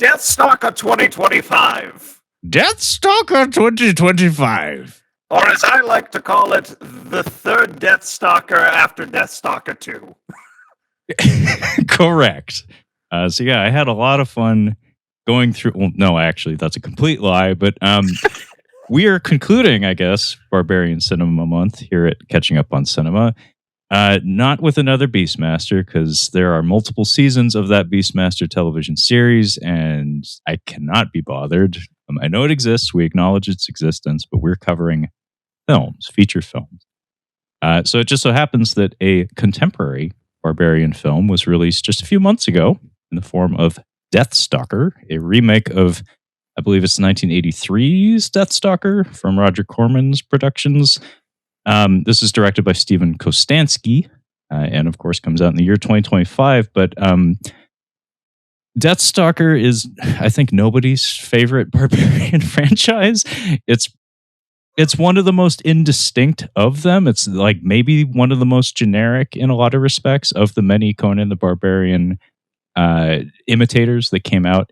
Deathstalker 2025. Deathstalker 2025. Or as I like to call it, the third Deathstalker after Deathstalker 2. Correct. So yeah, I had a lot of fun going through. Well, no, actually, that's a complete lie. But we are concluding, I guess, Barbarian Cinema Month here at Catching Up on Cinema. Not with another Beastmaster, because there are multiple seasons of that Beastmaster television series, and I cannot be bothered. I know it exists. We acknowledge its existence, but we're covering films, feature films. So it just so happens that a contemporary Barbarian film was released just a few months ago in the form of Deathstalker, a remake of, I believe it's 1983's Deathstalker from Roger Corman's Productions. This is directed by Steven Kostanski, and of course comes out in the year 2025. But Deathstalker is, I think, nobody's favorite Barbarian franchise. It's one of the most indistinct of them. It's like maybe one of the most generic in a lot of respects of the many Conan the Barbarian imitators that came out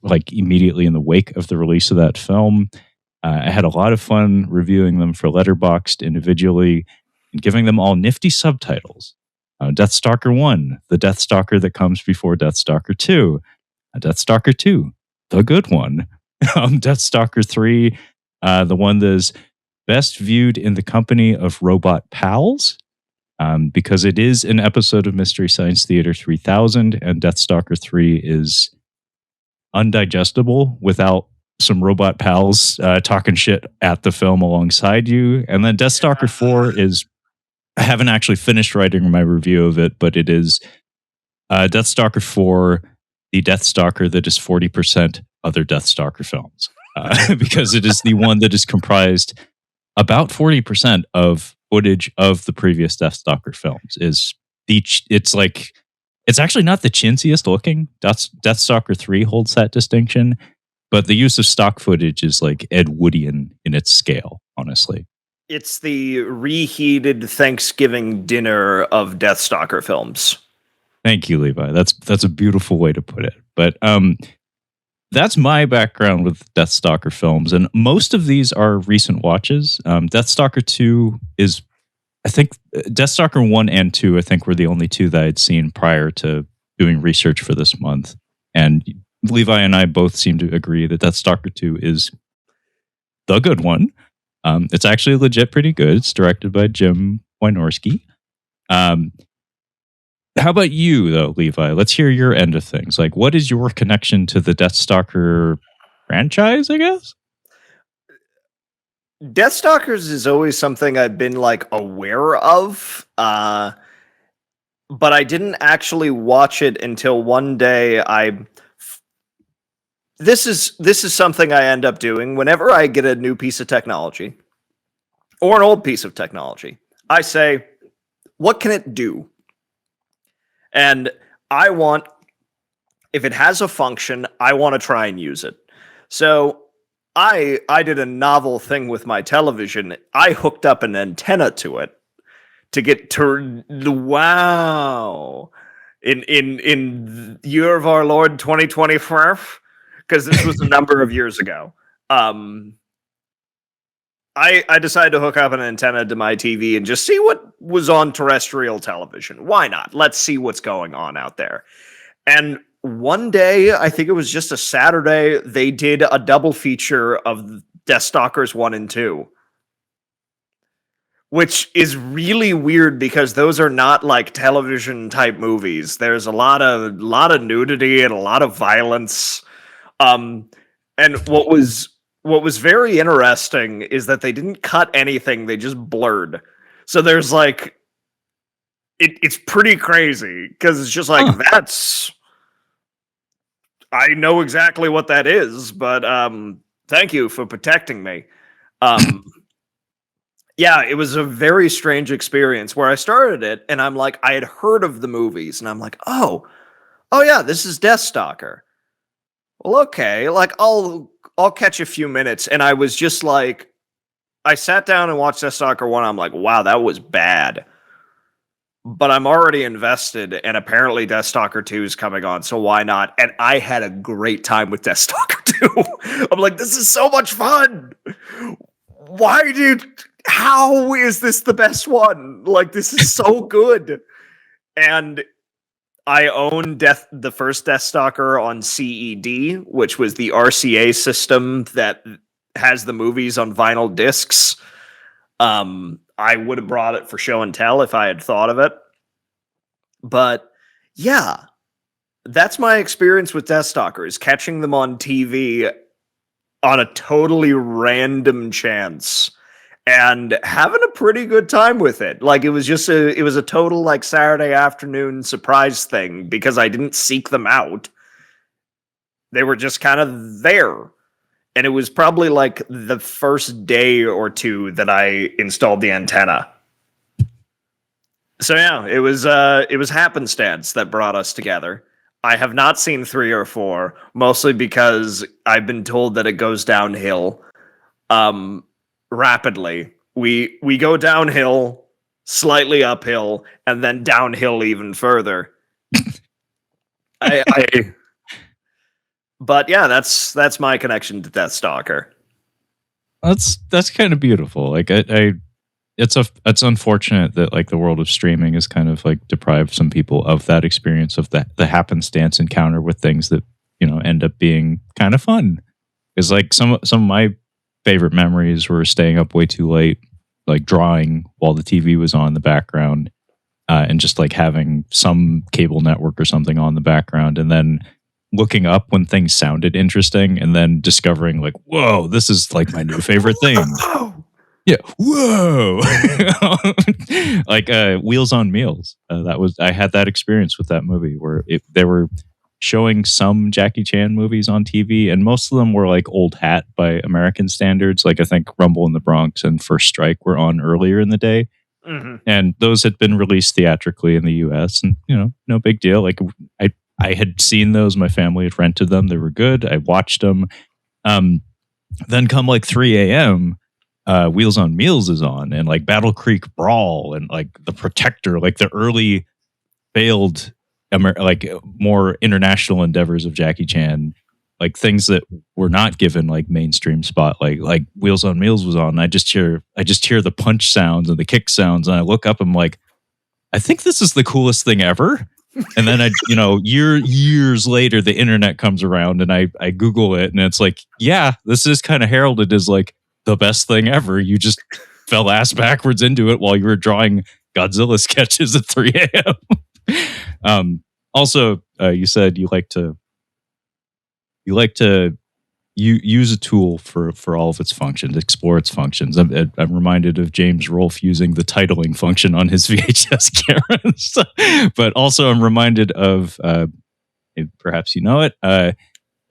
like immediately in the wake of the release of that film. I had a lot of fun reviewing them for Letterboxd individually and giving them all nifty subtitles. Deathstalker 1, the Deathstalker that comes before Deathstalker 2. Deathstalker 2, the good one. Deathstalker 3, the one that is best viewed in the company of robot pals, because it is an episode of Mystery Science Theater 3000, and Deathstalker 3 is undigestible without some robot pals talking shit at the film alongside you. And then Deathstalker 4 is, I haven't actually finished writing my review of it, but it is Deathstalker 4, the Deathstalker that is 40% other Deathstalker films. Because it is the one that is comprised about 40% of footage of the previous Deathstalker films. It's actually not the chintziest looking. Deathstalker 3 holds that distinction, but the use of stock footage is like Ed Woodian in its scale, honestly. It's the reheated Thanksgiving dinner of Deathstalker films. Thank you, Levi. That's a beautiful way to put it. But that's my background with Deathstalker films, and most of these are recent watches. Deathstalker 2 is, I think, Deathstalker 1 and 2, I think, were the only two that I'd seen prior to doing research for this month. And Levi and I both seem to agree that Deathstalker 2 is the good one. It's actually legit pretty good. It's directed by Jim Wynorski. How about you, though, Levi? Let's hear your end of things. Like, what is your connection to the Deathstalker franchise, I guess? Deathstalkers is always something I've been, like, aware of, but I didn't actually watch it until one day This is something I end up doing whenever I get a new piece of technology, or an old piece of technology. I say, what can it do? And I want, if it has a function, I want to try and use it. So I did a novel thing with my television. I hooked up an antenna to it to get to, wow, in year of our Lord 2024, because this was a number of years ago. I decided to hook up an antenna to my TV and just see what was on terrestrial television. Why not? Let's see what's going on out there. And one day, I think it was just a Saturday, they did a double feature of Deathstalkers 1 and 2. Which is really weird because those are not like television type movies. There's a lot of nudity and a lot of violence. And what was very interesting is that they didn't cut anything, they just blurred. So there's like it's pretty crazy because it's just like that's, I know exactly what that is, but thank you for protecting me. Yeah, it was a very strange experience where I started it and I'm like, I had heard of the movies and I'm like, oh yeah, this is Deathstalker. Well, okay, like I'll catch a few minutes. And I was just like, I sat down and watched Deathstalker 1. I'm like, wow, that was bad. but I'm already invested, and apparently Deathstalker 2 is coming on, so why not? And I had a great time with Deathstalker 2. I'm like, this is so much fun. How is this the best one? Like, this is so good. And I own the first Deathstalker on CED, which was the RCA system that has the movies on vinyl discs. I would have brought it for show and tell if I had thought of it. But yeah, that's my experience with Deathstalker, is catching them on TV on a totally random chance and having a pretty good time with it. Like, it was a total like Saturday afternoon surprise thing because I didn't seek them out. They were just kind of there. And it was probably like the first day or two that I installed the antenna. So yeah, it was happenstance that brought us together. I have not seen 3 or 4, mostly because I've been told that it goes downhill rapidly. We go downhill, slightly uphill, and then downhill even further. But yeah, that's my connection to Deathstalker. That's kind of beautiful. Like it's unfortunate that like the world of streaming is kind of like deprived some people of that experience of the happenstance encounter with things that, you know, end up being kind of fun. Because like some of my favorite memories were staying up way too late, like drawing while the TV was on in the background, and just like having some cable network or something on the background, and then looking up when things sounded interesting, and then discovering like, whoa, this is like my new favorite thing. Yeah, whoa! Like Wheels on Meals. I had that experience with that movie where they were showing some Jackie Chan movies on TV, and most of them were like old hat by American standards. Like I think Rumble in the Bronx and First Strike were on earlier in the day, and those had been released theatrically in the U.S. and, you know, no big deal. Like I had seen those. My family had rented them. They were good. I watched them. Then come like 3 a.m., Wheels on Meals is on, and like Battle Creek Brawl and like The Protector, like the early failed like more international endeavors of Jackie Chan, like things that were not given like mainstream spotlight. Like Wheels on Meals was on, and I just hear the punch sounds and the kick sounds, and I look up, I'm like, I think this is the coolest thing ever. And then years later, the internet comes around, and I Google it, and it's like, yeah, this is kind of heralded as like the best thing ever. You just fell ass backwards into it while you were drawing Godzilla sketches at 3 a.m. Also, you said you like to use a tool for all of its functions, explore its functions. I'm reminded of James Rolfe using the titling function on his VHS cameras. But also I'm reminded of, perhaps you know it, the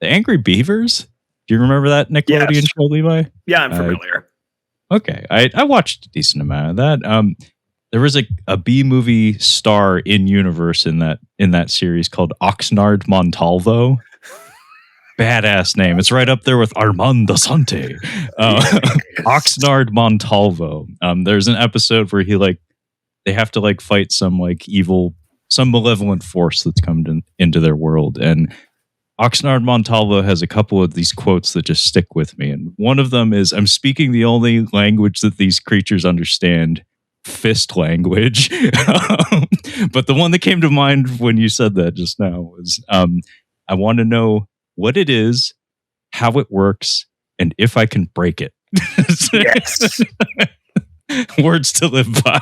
Angry Beavers. Do you remember that Nickelodeon show, Levi? Yeah, I'm familiar. Okay, I watched a decent amount of that. There was a B movie star in universe in that series called Oxnard Montalvo. Badass name. It's right up there with Armand Asante. Oxnard Montalvo. There's an episode where they have to like fight some like evil, some malevolent force that's come into their world. And Oxnard Montalvo has a couple of these quotes that just stick with me. And one of them is, I'm speaking the only language that these creatures understand, fist language. But the one that came to mind when you said that just now was, I want to know what it is, how it works, and if I can break it. Yes. Words to live by.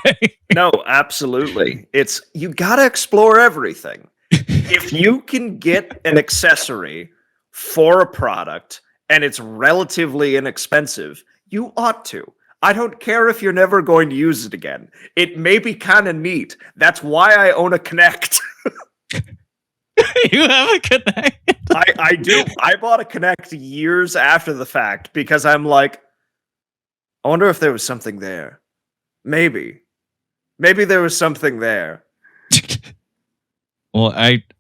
No, absolutely. You gotta explore everything. If you can get an accessory for a product and it's relatively inexpensive, you ought to. I don't care if you're never going to use it again. It may be kind of neat. That's why I own a Kinect. You have a Kinect? I do. I bought a Kinect years after the fact because I'm like, I wonder if there was something there. Maybe there was something there. Well,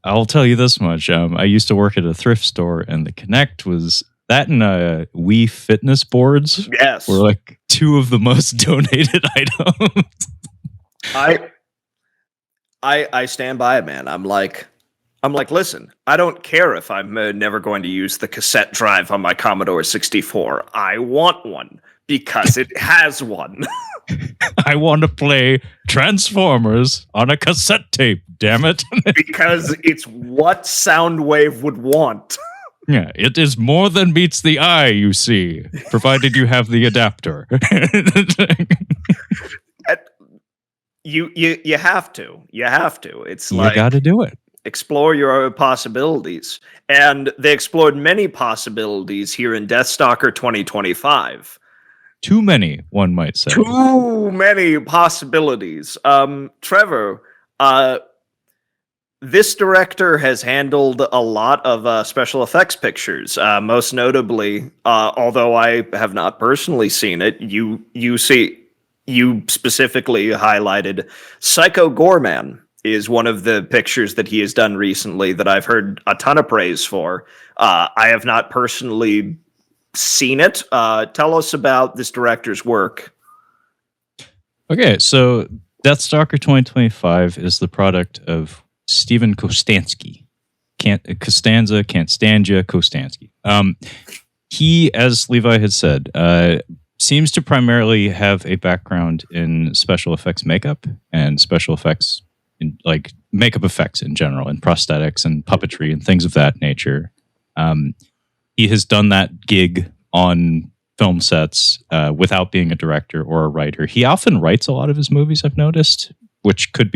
I'll tell you this much. I used to work at a thrift store, and the Kinect was that, and Wii fitness boards. Yes, were like two of the most donated items. I stand by it, man. I'm like, listen, I don't care if I'm never going to use the cassette drive on my Commodore 64. I want one because it has one. I want to play Transformers on a cassette tape, damn it. Because it's what Soundwave would want. Yeah, it is more than meets the eye, you see, provided you have the adapter. You have to. You have to. It's You like, got to do it. explore your possibilities. And they explored many possibilities here in Deathstalker 2025. Too many, one might say. Too many possibilities. Trevor, this director has handled a lot of special effects pictures. Most notably, although I have not personally seen it, you specifically highlighted Psycho Goreman is one of the pictures that he has done recently that I've heard a ton of praise for. I have not personally seen it. Tell us about this director's work. Okay, so Deathstalker 2025 is the product of Steven Kostanski. Kostanski. He, as Levi had said, seems to primarily have a background in special effects makeup and special effects, in like makeup effects in general, and prosthetics and puppetry and things of that nature. He has done that gig on film sets without being a director or a writer. He often writes a lot of his movies, I've noticed, which could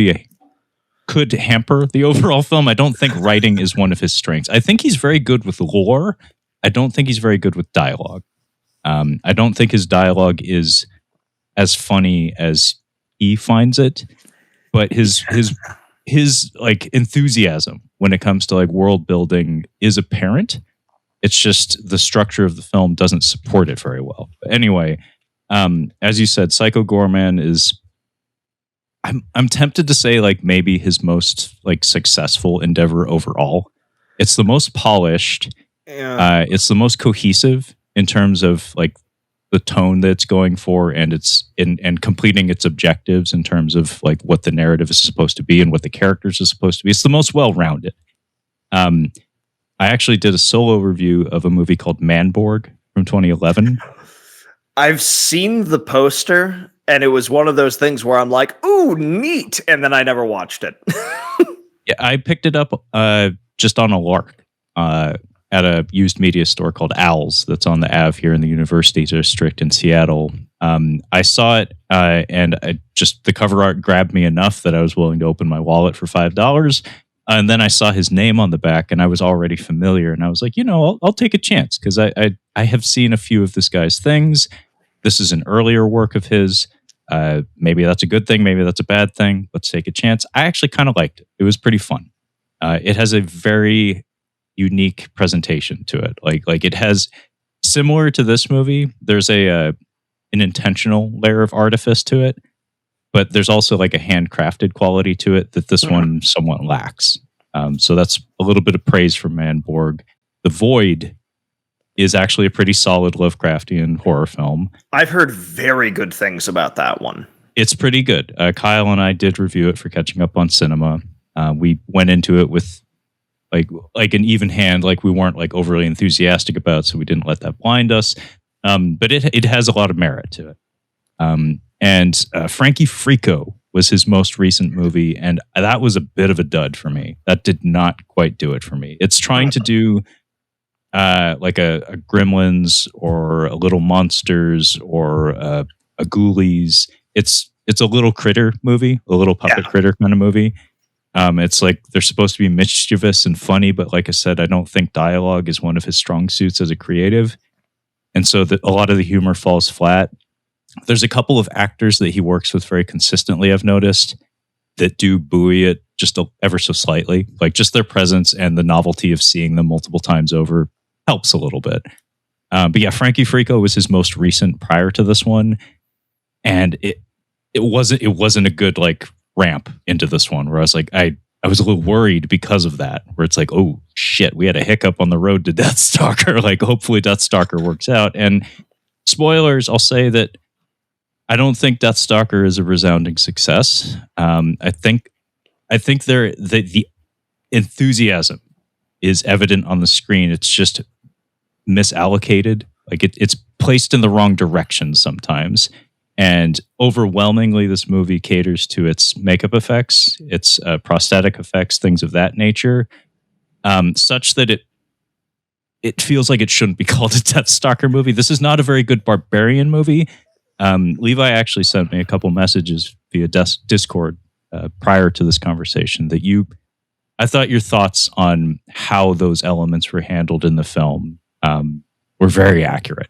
hamper the overall film. I don't think writing is one of his strengths. I think he's very good with lore. I don't think he's very good with dialogue. I don't think his dialogue is as funny as he finds it, but his like enthusiasm when it comes to like world building is apparent. It's just the structure of the film doesn't support it very well. But anyway, as you said, Psycho Goreman is. I'm tempted to say like maybe his most like successful endeavor overall. It's the most polished. Yeah. It's the most cohesive in terms of like the tone that it's going for, and it's and completing its objectives in terms of like what the narrative is supposed to be and what the characters are supposed to be. It's the most well-rounded. I actually did a solo review of a movie called Manborg from 2011. I've seen the poster, and it was one of those things where I'm like, ooh, neat, and then I never watched it. Yeah, I picked it up just on a lark at a used media store called Owls that's on the Ave here in the University District in Seattle. I saw it, and the cover art grabbed me enough that I was willing to open my wallet for $5. And then I saw his name on the back, and I was already familiar. And I was like, I'll take a chance because I have seen a few of this guy's things. This is an earlier work of his. Maybe that's a good thing. Maybe that's a bad thing. Let's take a chance. I actually kind of liked it. It was pretty fun. It has a very unique presentation to it. Like it has, similar to this movie, there's an intentional layer of artifice to it. But there's also like a handcrafted quality to it that this one somewhat lacks. So that's a little bit of praise for Manborg. The Void is actually a pretty solid Lovecraftian horror film. I've heard very good things about that one. It's pretty good. Kyle and I did review it for Catching Up on Cinema. We went into it with like an even hand, like we weren't like overly enthusiastic about, so we didn't let that blind us. But it has a lot of merit to it. And Frankie Frico was his most recent movie, and that was a bit of a dud for me. That did not quite do it for me. It's trying to do like a Gremlins or a Little Monsters or a Ghoulies. It's a little critter movie, a little puppet critter kind of movie. It's like they're supposed to be mischievous and funny, but like I said, I don't think dialogue is one of his strong suits as a creative. And so a lot of the humor falls flat. There's a couple of actors that he works with very consistently, I've noticed, that do buoy it just ever so slightly. Like just their presence and the novelty of seeing them multiple times over helps a little bit. But yeah, Frankie Frico was his most recent prior to this one. And it wasn't a good like ramp into this one where I was like, I was a little worried because of that, where it's like, oh shit, we had a hiccup on the road to Deathstalker. Like hopefully Deathstalker works out. And spoilers, I'll say that I don't think Deathstalker is a resounding success. I think I think the enthusiasm is evident on the screen. It's just misallocated. Like it's placed in the wrong direction sometimes. And overwhelmingly, this movie caters to its makeup effects, its prosthetic effects, things of that nature, such that it feels like it shouldn't be called a Deathstalker movie. This is not a very good Barbarian movie. Levi actually sent me a couple messages via Discord prior to this conversation that I thought your thoughts on how those elements were handled in the film were very accurate.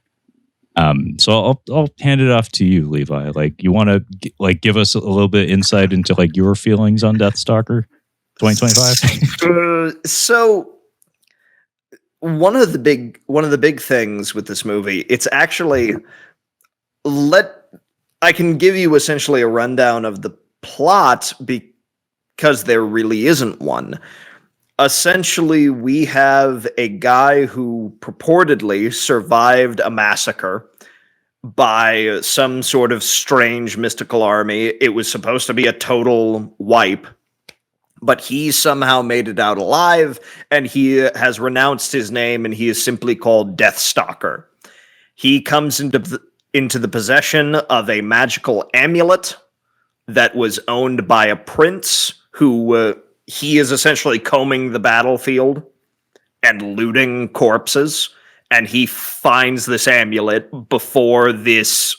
So I'll hand it off to you, Levi. Like, you want to give us a little bit insight into like your feelings on Deathstalker 2025? So one of the big things with this movie, it's actually I can give you essentially a rundown of the plot because there really isn't one. Essentially, we have a guy who purportedly survived a massacre by some sort of strange mystical army. It was supposed to be a total wipe, but he somehow made it out alive, and he has renounced his name, and he is simply called Deathstalker. He comes into the possession of a magical amulet that was owned by a prince who he is essentially combing the battlefield and looting corpses, and he finds this amulet before this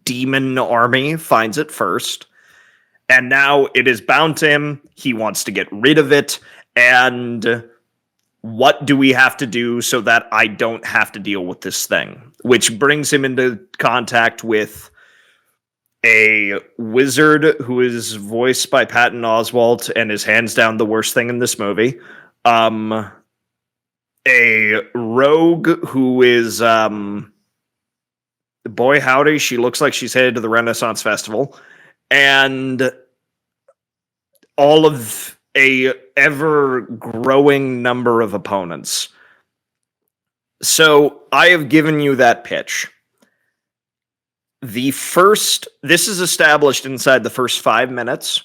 demon army finds it first. And now it is bound to him. He wants to get rid of it. And what do we have to do so that I don't have to deal with this thing? Which brings him into contact with a wizard who is voiced by Patton Oswalt and is hands down the worst thing in this movie. A rogue who is, boy howdy, she looks like she's headed to the Renaissance Festival. And all of a ever-growing number of opponents. So I have given you that pitch. This is established inside the first 5 minutes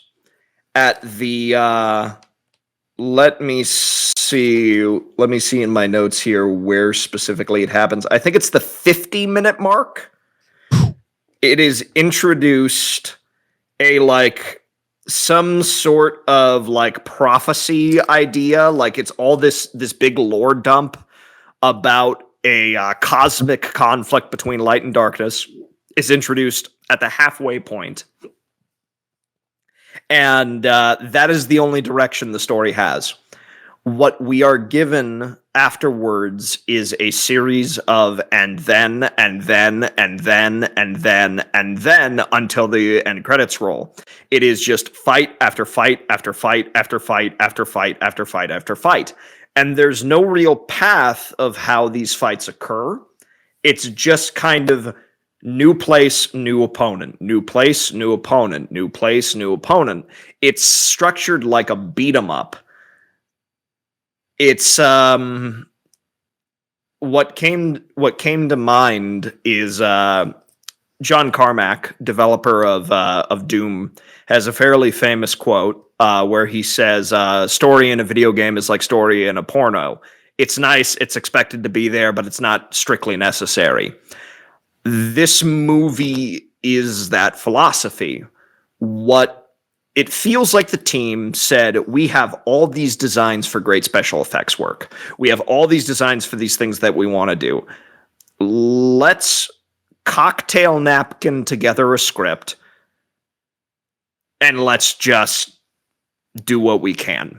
at the, let me see in my notes here where specifically it happens. I think it's the 50-minute mark. It is introduced some sort of prophecy idea. Like, it's all this big lore dump about a cosmic conflict between light and darkness is introduced at the halfway point. And that is the only direction the story has. What we are given afterwards is a series of and then until the end credits roll. It is just fight after fight after fight after fight after fight after fight after fight. And there's no real path of how these fights occur. It's just kind of new place, new opponent, new place, new opponent, new place, new opponent. It's structured like a beat 'em up. It's what came to mind is John Carmack, developer of Doom, has a fairly famous quote where he says, "Story in a video game is like story in a porno. It's nice, it's expected to be there, but it's not strictly necessary." This movie is that philosophy. It feels like the team said, we have all these designs for great special effects work. We have all these designs for these things that we want to do. Let's cocktail napkin together a script and let's just do what we can.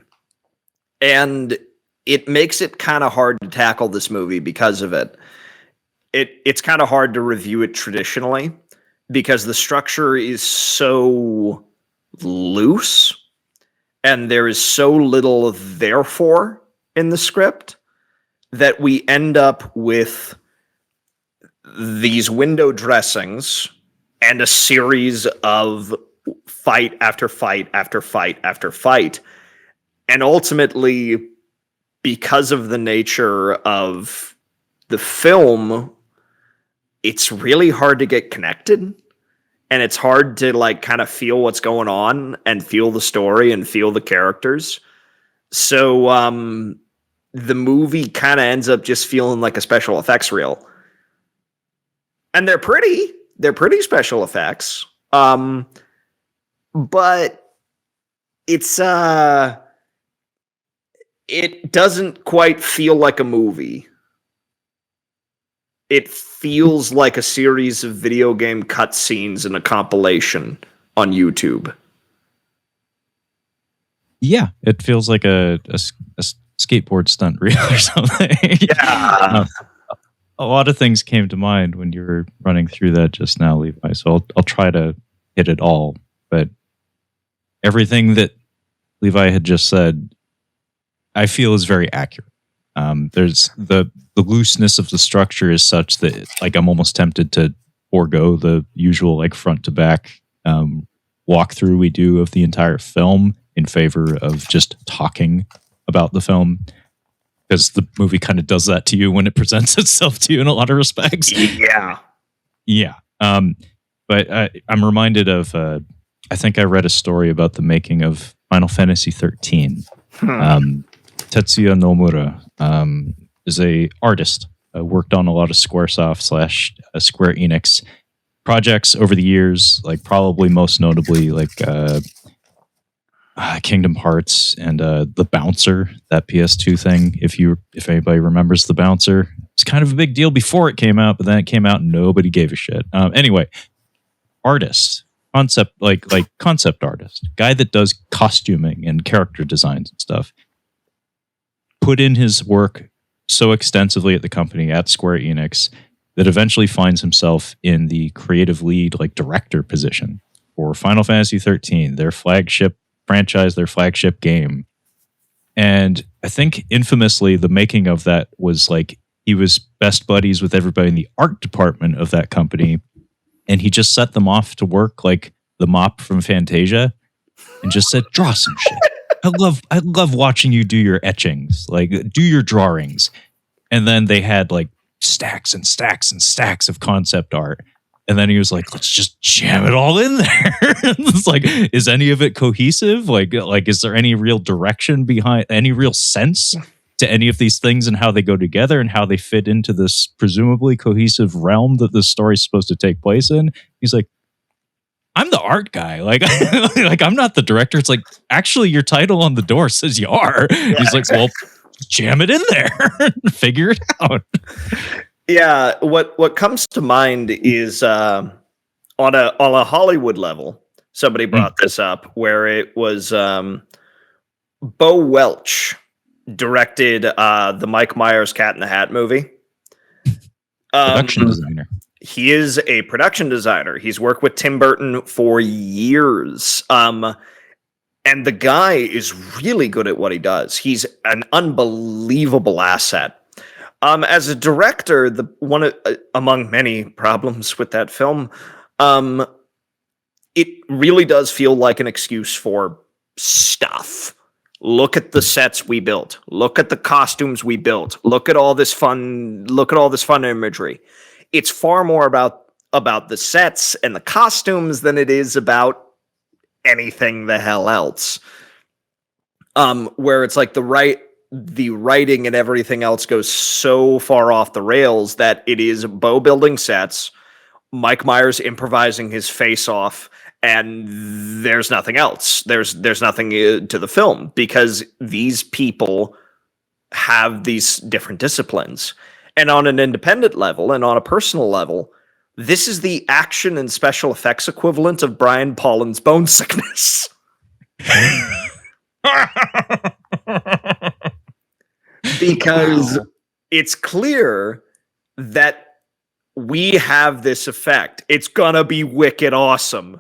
And it makes it kind of hard to tackle this movie because of it. It's kind of hard to review it traditionally because the structure is so loose and there is so little therefore in the script that we end up with these window dressings and a series of fight after fight after fight after fight. And ultimately, because of the nature of the film, it's really hard to get connected. and it's hard to like kind of feel what's going on and feel the story and feel the characters. So the movie kind of ends up just feeling like a special effects reel. And they're pretty special effects. But it's it doesn't quite feel like a movie. It feels like a series of video game cutscenes in a compilation on YouTube. Yeah, it feels like a skateboard stunt reel or something. Yeah. A lot of things came to mind when you were running through that just now, Levi. So I'll try to hit it all. But everything that Levi had just said, I feel is very accurate. There's the looseness of the structure is such that like I'm almost tempted to forego the usual like front to back walkthrough we do of the entire film in favor of just talking about the film, because the movie kind of does that to you when it presents itself to you in a lot of respects. Yeah. But I'm reminded of I think I read a story about the making of Final Fantasy 13. Tetsuya Nomura is a artist, worked on a lot of Squaresoft / Square Enix projects over the years, like probably most notably like Kingdom Hearts and the Bouncer, that PS2 thing. If anybody remembers the Bouncer, it's kind of a big deal before it came out, but then it came out and nobody gave a shit. Anyway, artist, concept artist, guy that does costuming and character designs and stuff, put in his work so extensively at the company at Square Enix that eventually finds himself in the creative lead, like director position for Final Fantasy 13, their flagship franchise, their flagship game. And I think infamously the making of that was like he was best buddies with everybody in the art department of that company, and he just set them off to work like the mop from Fantasia and just said, draw some shit. I love watching you do your etchings, like do your drawings. And then they had like stacks and stacks and stacks of concept art. And then he was like, let's just jam it all in there. It's like, is any of it cohesive? Like, is there any real direction behind, any real sense to any of these things and how they go together and how they fit into this presumably cohesive realm that this story is supposed to take place in? He's like, I'm the art guy. Like, like I'm not the director. It's like, actually, your title on the door says you are. Yeah, he's like, exactly. Well, jam it in there, figure it out. Yeah, what comes to mind is on a Hollywood level, somebody brought this up where it was Bo Welch directed the Mike Myers Cat in the Hat movie. Production designer. He is a production designer. He's worked with Tim Burton for years. And the guy is really good at what he does. He's an unbelievable asset. As a director, among many problems with that film, it really does feel like an excuse for stuff. Look at the sets we built. Look at the costumes we built. Look at all this fun imagery. It's far more about the sets and the costumes than it is about anything the hell else. Where it's like the writing and everything else goes so far off the rails that it is Bo building sets, Mike Myers improvising his face off, and there's nothing else. There's nothing to the film because these people have these different disciplines. And on an independent level and on a personal level, this is the action and special effects equivalent of Brian Pollan's Bone Sickness. Because it's clear that we have this effect. It's gonna be wicked awesome.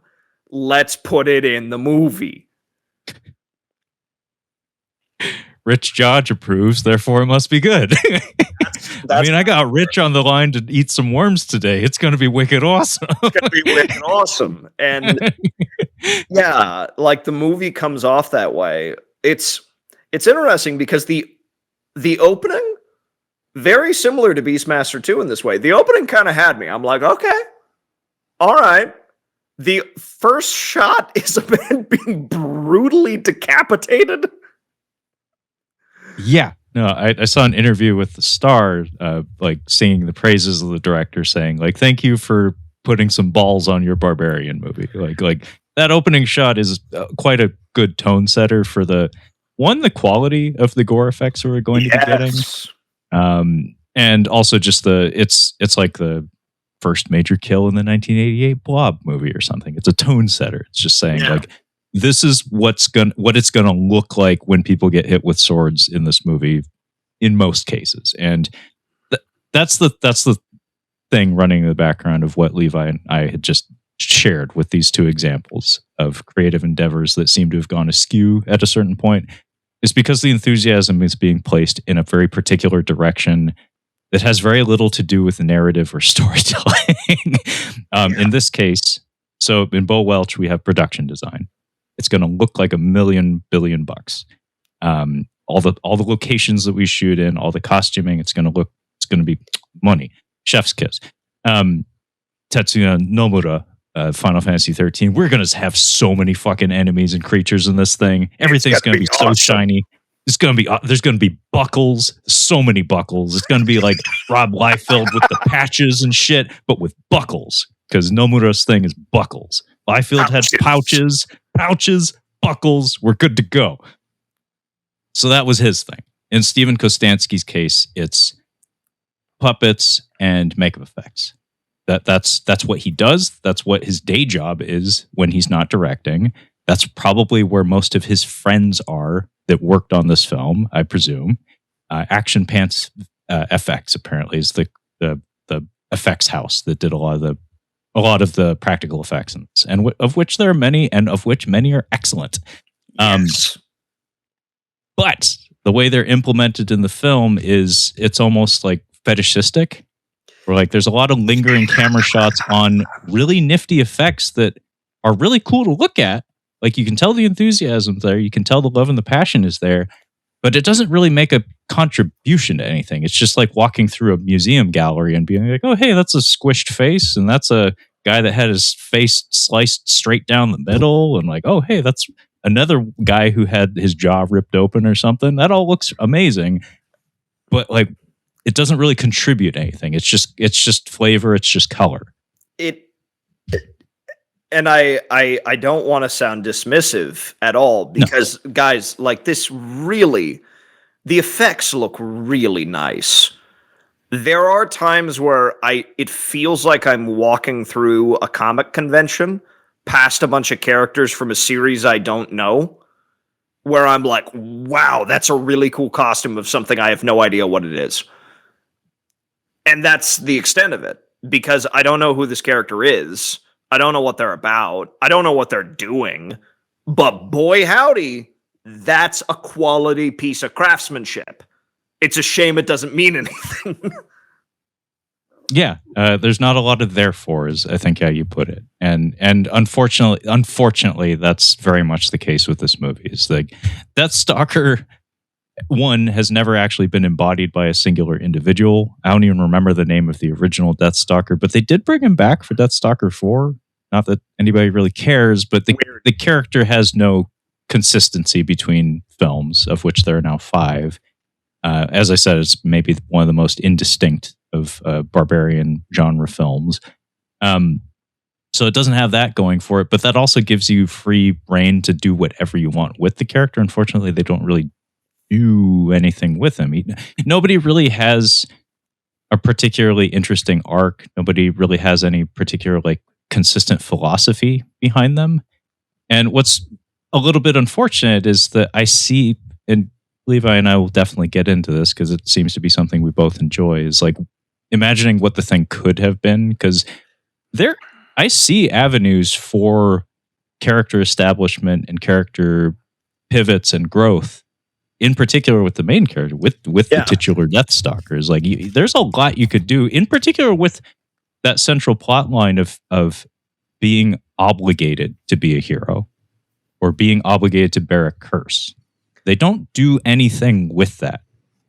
Let's put it in the movie. Rich Judge approves, therefore it must be good. I mean, I got Rich on the line to eat some worms today. It's going to be wicked awesome. It's going to be wicked awesome. And yeah, like the movie comes off that way. It's interesting because the opening, very similar to Beastmaster 2 in this way. The opening kind of had me. I'm like, okay, all right. The first shot is a man being brutally decapitated. Yeah. No, I saw an interview with the star, like singing the praises of the director, saying like, "Thank you for putting some balls on your Barbarian movie." Like that opening shot is quite a good tone setter for the quality of the gore effects we're going to be getting, and also just it's like the first major kill in the 1988 Blob movie or something. It's a tone setter. It's just saying like, this is what it's gonna look like when people get hit with swords in this movie, in most cases, and that's the thing running in the background of what Levi and I had just shared with these two examples of creative endeavors that seem to have gone askew at a certain point, is because the enthusiasm is being placed in a very particular direction that has very little to do with narrative or storytelling. In this case, so in Bo Welch, we have production design. It's going to look like $1 million billion bucks. All the locations that we shoot in, all the costuming, it's going to be money. Chef's kiss. Tetsuya Nomura, Final Fantasy 13. We're going to have so many fucking enemies and creatures in this thing. Everything's going to be so shiny. There's going to be buckles, so many buckles. It's going to be like Rob Liefeld with the patches and shit, but with buckles, because Nomura's thing is buckles. Liefeld had pouches, buckles. We're good to go. So that was his thing. In Steven Kostanski's case, it's puppets and makeup effects. That's what he does. That's what his day job is when he's not directing. That's probably where most of his friends are that worked on this film, I presume. Action Pants FX apparently is the effects house that did a lot of the practical effects in this, and of which there are many, and of which many are excellent. Yes. But the way they're implemented in the film is it's almost like fetishistic, where like there's a lot of lingering camera shots on really nifty effects that are really cool to look at. Like you can tell the enthusiasm there, you can tell the love and the passion is there, but it doesn't really make a contribution to anything. It's just like walking through a museum gallery and being like, oh, hey, that's a squished face, and that's a guy that had his face sliced straight down the middle, and like, oh, hey, that's another guy who had his jaw ripped open or something. That all looks amazing, but like it doesn't really contribute anything. It's just flavor, it's just color. And I don't want to sound dismissive at all, because guys, like this really, the effects look really nice. There are times where it feels like I'm walking through a comic convention past a bunch of characters from a series I don't know, where I'm like, wow, that's a really cool costume of something I have no idea what it is. And that's the extent of it, because I don't know who this character is. I don't know what they're about. I don't know what they're doing. But boy, howdy, that's a quality piece of craftsmanship. It's a shame it doesn't mean anything. Yeah, there's not a lot of therefores, I think how you put it. And unfortunately, that's very much the case with this movie. It's like Deathstalker 1 has never actually been embodied by a singular individual. I don't even remember the name of the original Deathstalker, but they did bring him back for Deathstalker 4. Not that anybody really cares, but the character has no consistency between films, of which there are now 5. As I said, it's maybe one of the most indistinct of Barbarian genre films. So it doesn't have that going for it, but that also gives you free reign to do whatever you want with the character. Unfortunately, they don't really do anything with him. Nobody really has a particularly interesting arc. Nobody really has any particular like consistent philosophy behind them. And what's a little bit unfortunate is that I see, and Levi and I will definitely get into this because it seems to be something we both enjoy, is like imagining what the thing could have been, because I see avenues for character establishment and character pivots and growth, in particular with the main character, with the titular Deathstalkers. Like there's a lot you could do, in particular with that central plot line of being obligated to be a hero or being obligated to bear a curse. They don't do anything with that.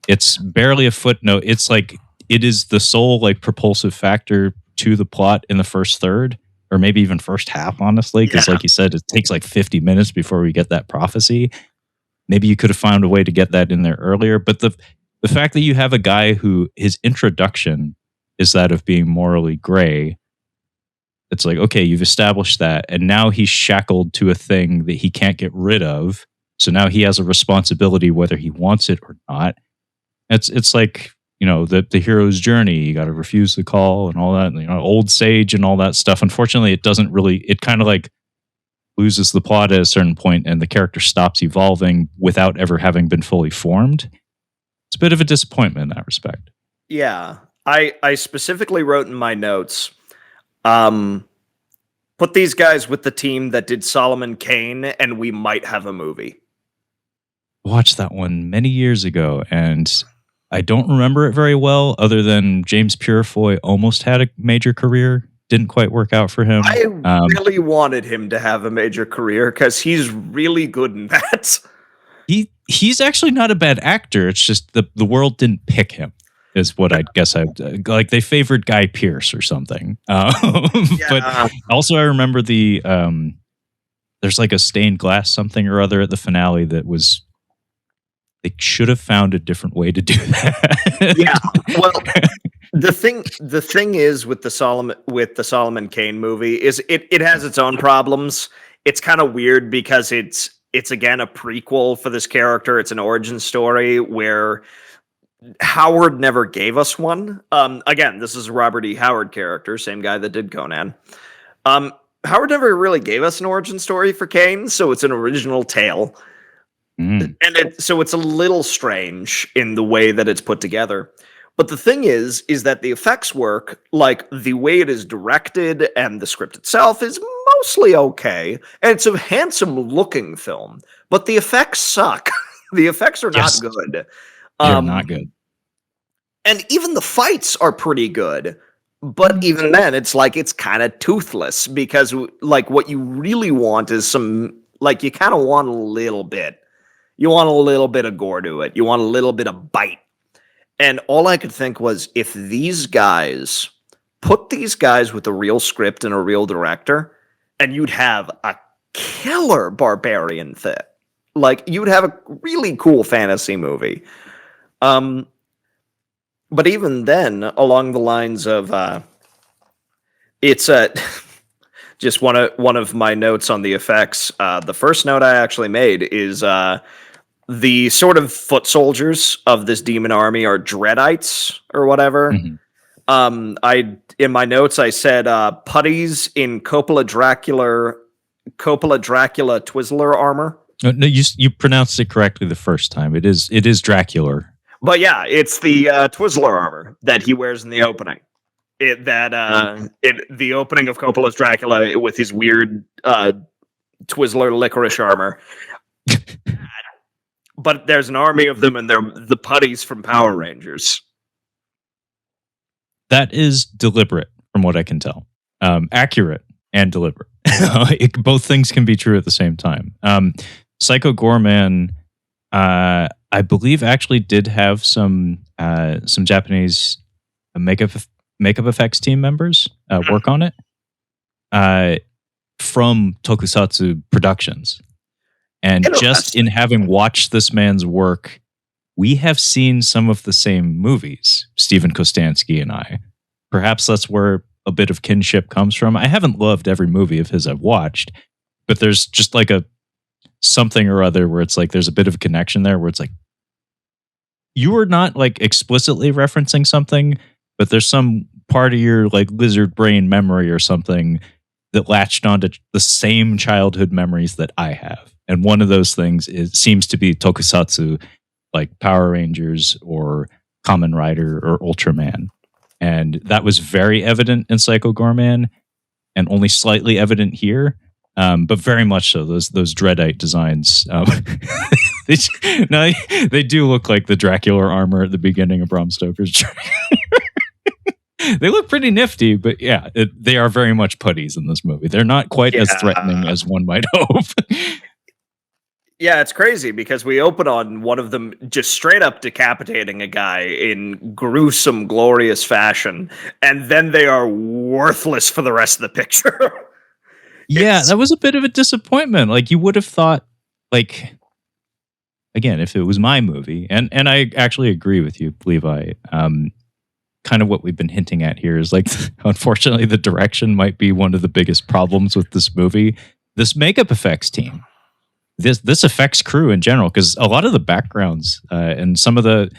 It's barely a footnote. It's like it is the sole like propulsive factor to the plot in the first third, or maybe even first half, honestly, because like you said, it takes like 50 minutes before we get that prophecy. Maybe you could have found a way to get that in there earlier. But the fact that you have a guy who his introduction is that of being morally gray, it's like, okay, you've established that, and now he's shackled to a thing that he can't get rid of. So now he has a responsibility whether he wants it or not. It's like, the hero's journey. You got to refuse the call and all that, old sage and all that stuff. Unfortunately, it doesn't really, it kind of like loses the plot at a certain point and the character stops evolving without ever having been fully formed. It's a bit of a disappointment in that respect. Yeah. I specifically wrote in my notes, put these guys with the team that did Solomon Kane and we might have a movie. Watched that one many years ago and I don't remember it very well, other than James Purefoy almost had a major career. Didn't quite work out for him. I really wanted him to have a major career because he's really good in that. He's actually not a bad actor. It's just the world didn't pick him, is what I'd guess. Like they favored Guy Pearce or something. But also I remember there's like a stained glass something or other at the finale that was. They should have found a different way to do that. Yeah. Well, the thing is with the Solomon Kane movie is it has its own problems. It's kind of weird because it's again a prequel for this character. It's an origin story where Howard never gave us one. Again, this is a Robert E. Howard character, same guy that did Conan. Howard never really gave us an origin story for Kane, so it's an original tale. And so it's a little strange in the way that it's put together. But the thing is that the effects work, like the way it is directed and the script itself is mostly okay. And it's a handsome looking film, but the effects suck. The effects are not good. They're not good. And even the fights are pretty good. But even then, it's like it's kind of toothless because like what you really want is some, like you kind of want a little bit. You want a little bit of gore to it. You want a little bit of bite. And all I could think was if these guys put these guys with a real script and a real director, and you'd have a killer Barbarian fit. Like you'd have a really cool fantasy movie. But even then, along the lines of it's just one of my notes on the effects. The first note I actually made is the sort of foot soldiers of this demon army are Dreadites or whatever. Mm-hmm. In my notes I said putties in Coppola Dracula Twizzler armor. No, you pronounced it correctly the first time. It is Dracula. But yeah, it's the Twizzler armor that he wears in the opening. The opening of Coppola's Dracula with his weird Twizzler licorice armor. But there's an army of them, and they're the putties from Power Rangers. That is deliberate, from what I can tell. Accurate and deliberate. Both things can be true at the same time. Psycho Goreman, I believe, actually did have some Japanese makeup effects team members work on it from Tokusatsu Productions. And just in having watched this man's work, we have seen some of the same movies, Steven Kostanski and I. Perhaps that's where a bit of kinship comes from. I haven't loved every movie of his I've watched, but there's just like a something or other where it's like there's a bit of a connection there where it's like you are not like explicitly referencing something, but there's some part of your like lizard brain memory or something that latched onto the same childhood memories that I have. And one of those things seems to be Tokusatsu, like Power Rangers or Kamen Rider or Ultraman. And that was very evident in Psycho Goreman and only slightly evident here. But very much so. Those Dreadite designs, they do look like the Dracula armor at the beginning of Bram Stoker's Dracula. They look pretty nifty, but yeah, they are very much putties in this movie. They're not quite as threatening as one might hope. Yeah, it's crazy because we open on one of them just straight up decapitating a guy in gruesome, glorious fashion, and then they are worthless for the rest of the picture. Yeah, that was a bit of a disappointment. Like, you would have thought, like, again, if it was my movie, and I actually agree with you, Levi. Kind of what we've been hinting at here is, like, unfortunately, the direction might be one of the biggest problems with this movie. This makeup effects team, this effects crew in general, because a lot of the backgrounds and some of the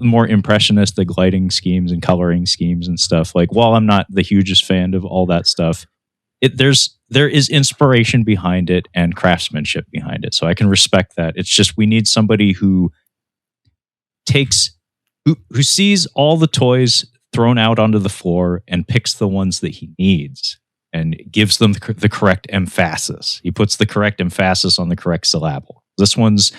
more impressionistic lighting schemes and coloring schemes and stuff, like, while I'm not the hugest fan of all that stuff, there is inspiration behind it and craftsmanship behind it, so I can respect that. It's just we need somebody who who sees all the toys thrown out onto the floor and picks the ones that he needs and gives them the correct emphasis. He puts the correct emphasis on the correct syllable. This one's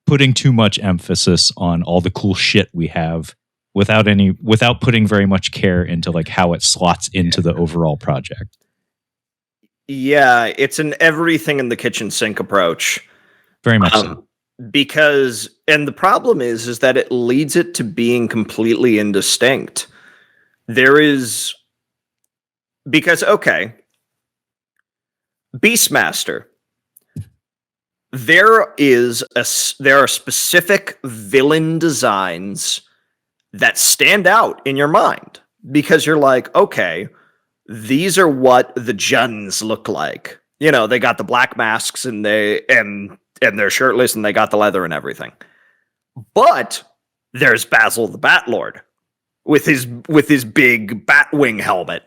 putting too much emphasis on all the cool shit we have without putting very much care into, like, how it slots into the overall project. Yeah, it's an everything in the kitchen sink approach. Very much so. Because, and the problem is that it leads it to being completely indistinct. Because, okay, Beastmaster, there are specific villain designs that stand out in your mind because you're like, okay, these are what the Juns look like. You know, they got the black masks and they're shirtless and they got the leather and everything. But there's Basil the Batlord with his big Batwing helmet.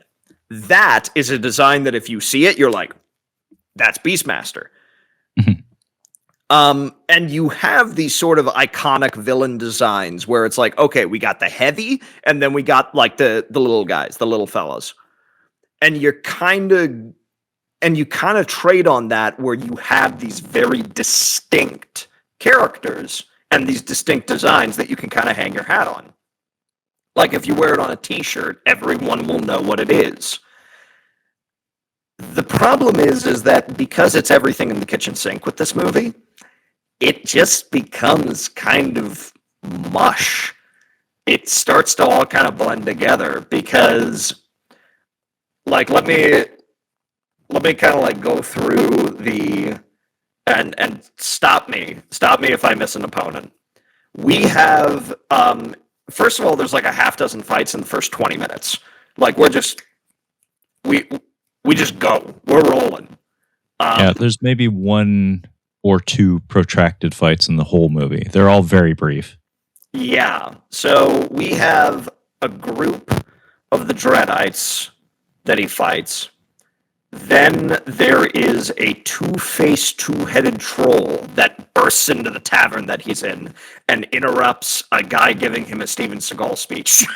That is a design that if you see it, you're like, that's Beastmaster. And you have these sort of iconic villain designs where it's like, okay, we got the heavy, and then we got like the little guys, the little fellas. And you kind of trade on that where you have these very distinct characters and these distinct designs that you can kind of hang your hat on. Like if you wear it on a t-shirt, everyone will know what it is. The problem is that because it's everything in the kitchen sink with this movie, it just becomes kind of mush. It starts to all kind of blend together because, like, let me kind of like go through and stop me if I miss an opponent. We have, first of all, there's like a half dozen fights in the first 20 minutes. Like we just go. We're rolling. Yeah, there's maybe one or two protracted fights in the whole movie. They're all very brief. Yeah. So we have a group of the Dreadites that he fights. Then there is a two-faced, two-headed troll that bursts into the tavern that he's in and interrupts a guy giving him a Steven Seagal speech.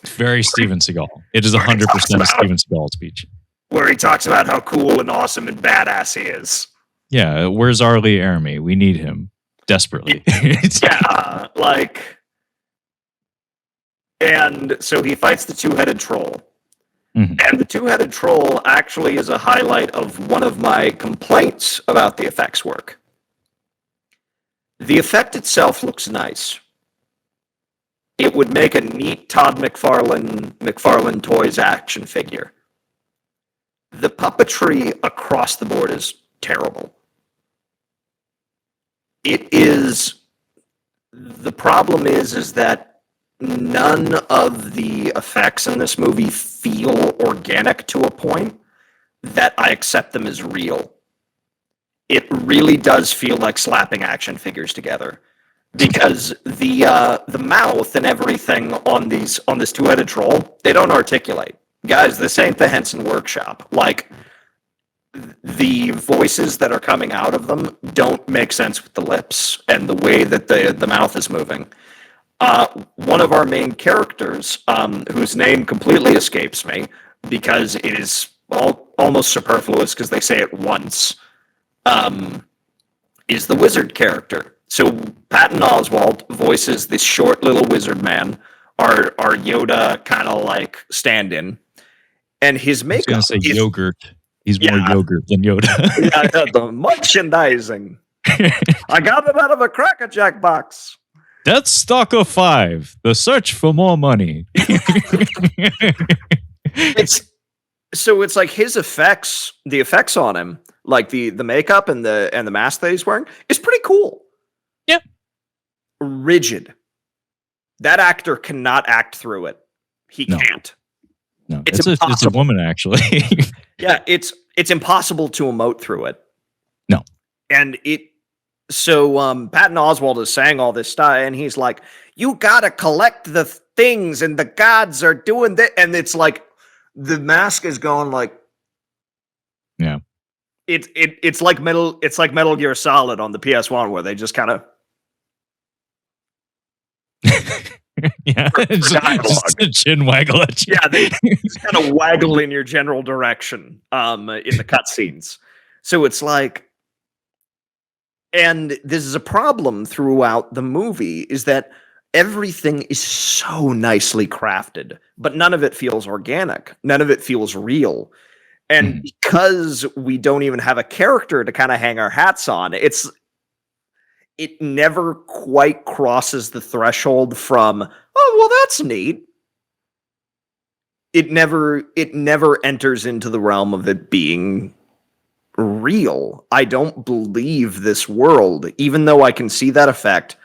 Very Steven Seagal. It is 100% a Steven Seagal speech. Where he talks about how cool and awesome and badass he is. Yeah, where's Arlie Army? We need him desperately. Yeah, like... And so he fights the two-headed troll. Mm-hmm. And the two-headed troll actually is a highlight of one of my complaints about the effects work. The effect itself looks nice. It would make a neat Todd McFarlane Toys action figure. The puppetry across the board is terrible. The problem is that none of the effects in this movie feel organic to a point that I accept them as real. It really does feel like slapping action figures together because the mouth and everything on this two-headed troll, they don't articulate. Guys, this ain't the Henson Workshop. Like, the voices that are coming out of them don't make sense with the lips and the way that the mouth is moving. One of our main characters, whose name completely escapes me because it is almost superfluous because they say it once, is the wizard character. So Patton Oswalt voices this short little wizard man, our Yoda kind of like stand-in, and his makeup. I was going to say yogurt. He's more yogurt than Yoda. Yeah, the merchandising. I got them out of a Cracker Jack box. Deathstalker 5, the search for more money. It's like his effects, the effects on him, like the makeup and the mask that he's wearing, is pretty cool. Yep. Rigid. That actor cannot act through it. He can't. No, it's a woman, actually. Yeah, it's impossible to emote through it. No. And so Patton Oswalt is saying all this stuff, and he's like, you gotta collect the things, and the gods are doing that. And it's like, the mask is going like, yeah. It's like Metal Gear Solid on the PS1, where they just kind of yeah, just a chin waggle at you. Yeah, they just kind of waggle in your general direction in the cutscenes. So it's like, and this is a problem throughout the movie, is that everything is so nicely crafted, but none of it feels organic. None of it feels real. And because we don't even have a character to kind of hang our hats on, it never quite crosses the threshold from, oh, well, that's neat. It never enters into the realm of it being real. I don't believe this world, even though I can see that effect,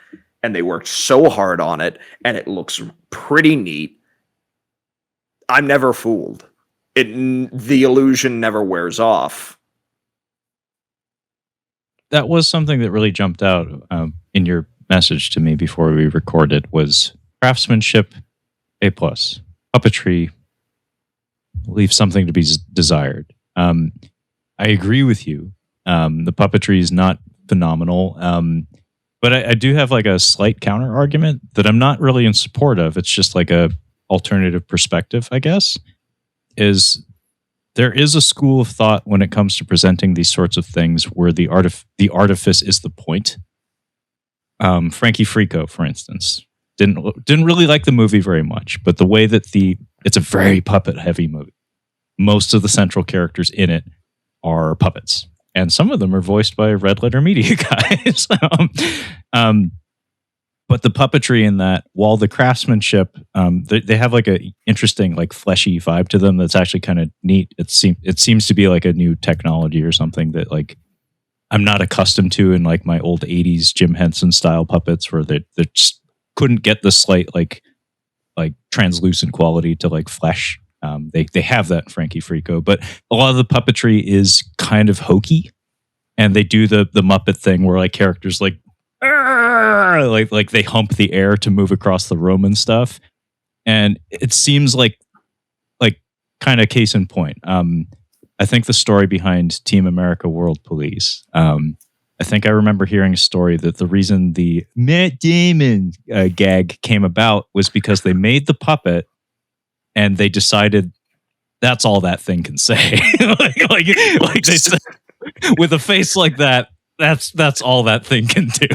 and they worked so hard on it, and it looks pretty neat. I'm never fooled. The illusion never wears off. That was something that really jumped out in your message to me before we recorded, was craftsmanship, A+. Puppetry, leaves something to be desired. I agree with you. The puppetry is not phenomenal. But I do have like a slight counter argument that I'm not really in support of. It's just like a alternative perspective, I guess. There is a school of thought when it comes to presenting these sorts of things where the artifice is the point. Frankie Frico, for instance, didn't really like the movie very much, but the way that it's a very puppet heavy movie. Most of the central characters in it are puppets, and some of them are voiced by Red Letter Media guys. But the puppetry in that, while the craftsmanship, they have like a interesting, like fleshy vibe to them that's actually kind of neat. It seems to be like a new technology or something that like I'm not accustomed to in like my old 80s Jim Henson style puppets, where they just couldn't get the slight like translucent quality to like flesh. They have that in Frankie Frico, but a lot of the puppetry is kind of hokey, and they do the Muppet thing where like characters like they hump the air to move across the room and stuff. And it seems like kind of case in point. I think the story behind Team America World Police, I think I remember hearing a story that the reason the Matt Damon gag came about was because they made the puppet and they decided that's all that thing can say. like they said, with a face like that, that's all that thing can do.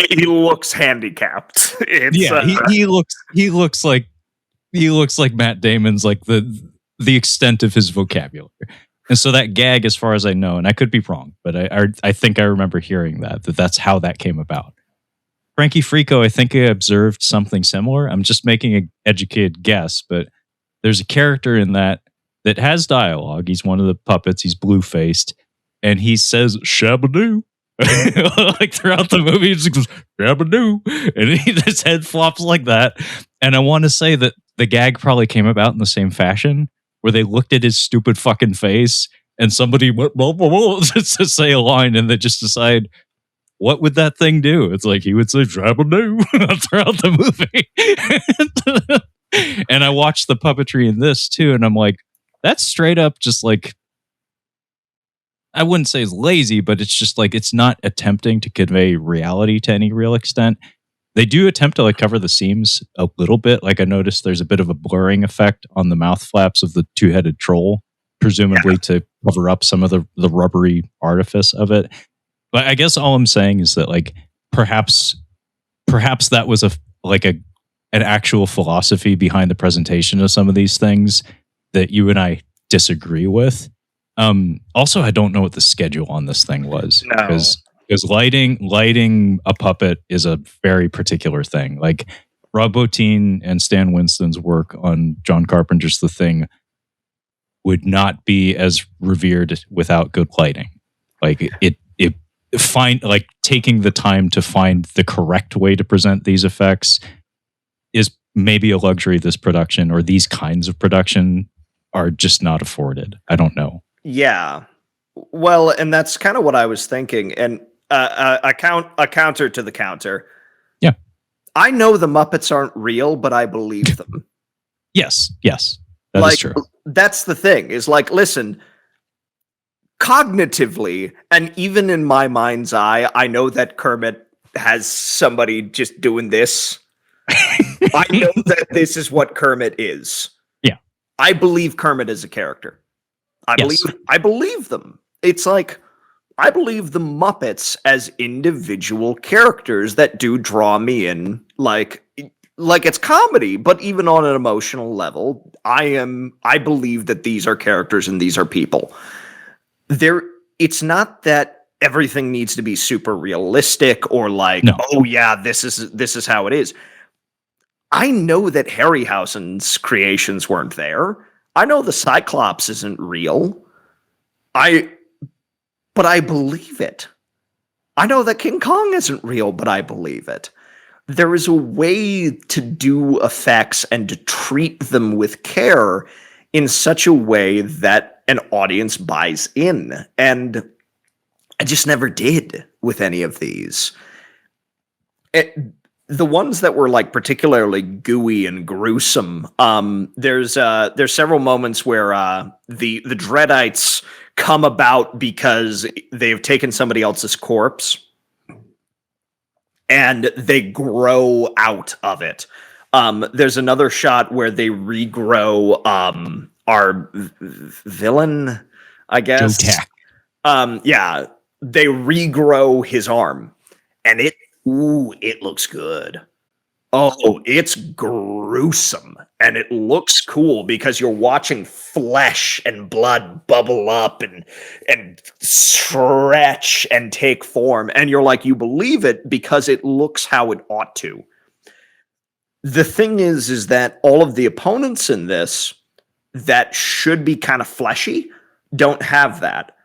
He looks handicapped. He looks like Matt Damon's like the extent of his vocabulary. And so that gag, as far as I know, and I could be wrong, but I think I remember hearing that's how that came about. Frankie Frico, I think I observed something similar. I'm just making an educated guess, but there's a character in that has dialogue. He's one of the puppets. He's blue-faced. And he says "shabadoo" like throughout the movie. He just goes "shabadoo," and his head flops like that. And I want to say that the gag probably came about in the same fashion, where they looked at his stupid fucking face, and somebody went blah, blah, blah, to say a line, and they just decide, what would that thing do? It's like he would say "shabadoo" throughout the movie. And I watched the puppetry in this too, and I'm like, that's straight up just like, I wouldn't say it's lazy, but it's just like, it's not attempting to convey reality to any real extent. They do attempt to like cover the seams a little bit. Like I noticed there's a bit of a blurring effect on the mouth flaps of the two-headed troll, presumably to cover up some of the rubbery artifice of it. But I guess all I'm saying is that like perhaps that was an actual philosophy behind the presentation of some of these things that you and I disagree with. Also, I don't know what the schedule on this thing was, because Because lighting a puppet is a very particular thing. Like Rob Bottin and Stan Winston's work on John Carpenter's The Thing would not be as revered without good lighting. Like taking the time to find the correct way to present these effects is maybe a luxury this production or these kinds of production are just not afforded. I don't know. Yeah. Well, and that's kind of what I was thinking. And a counter to the counter. Yeah. I know the Muppets aren't real, but I believe them. Yes. That is true. That's the thing, is like, listen, cognitively, and even in my mind's eye, I know that Kermit has somebody just doing this. I know that this is what Kermit is. Yeah. I believe Kermit is a character. I believe them. It's like, I believe the Muppets as individual characters that do draw me in, like it's comedy, but even on an emotional level, I believe that these are characters and these are people. It's not that everything needs to be super realistic or like, no. Oh yeah, this is how it is. I know that Harryhausen's creations weren't there. I know the Cyclops isn't real. But I believe it. I know that King Kong isn't real, but I believe it. There is a way to do effects and to treat them with care in such a way that an audience buys in. And I just never did with any of these. The ones that were like particularly gooey and gruesome, there's several moments where the Dreadites come about because they've taken somebody else's corpse and they grow out of it. There's another shot where they regrow our villain, I guess. Yeah, they regrow his arm, and it looks good. Oh, it's gruesome, and it looks cool because you're watching flesh and blood bubble up and stretch and take form, and you're like, you believe it because it looks how it ought to. The thing is that all of the opponents in this that should be kind of fleshy don't have that.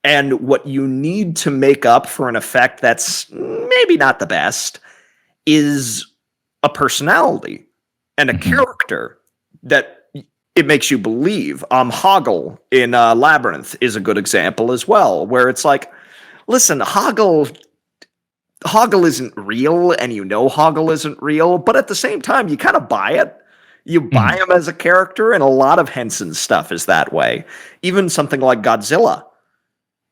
And what you need to make up for an effect that's maybe not the best is a personality and a character that it makes you believe. Hoggle in Labyrinth is a good example as well, where it's like, listen, Hoggle isn't real, and you know Hoggle isn't real, but at the same time, you kind of buy it. You buy him as a character, and a lot of Henson's stuff is that way. Even something like Godzilla.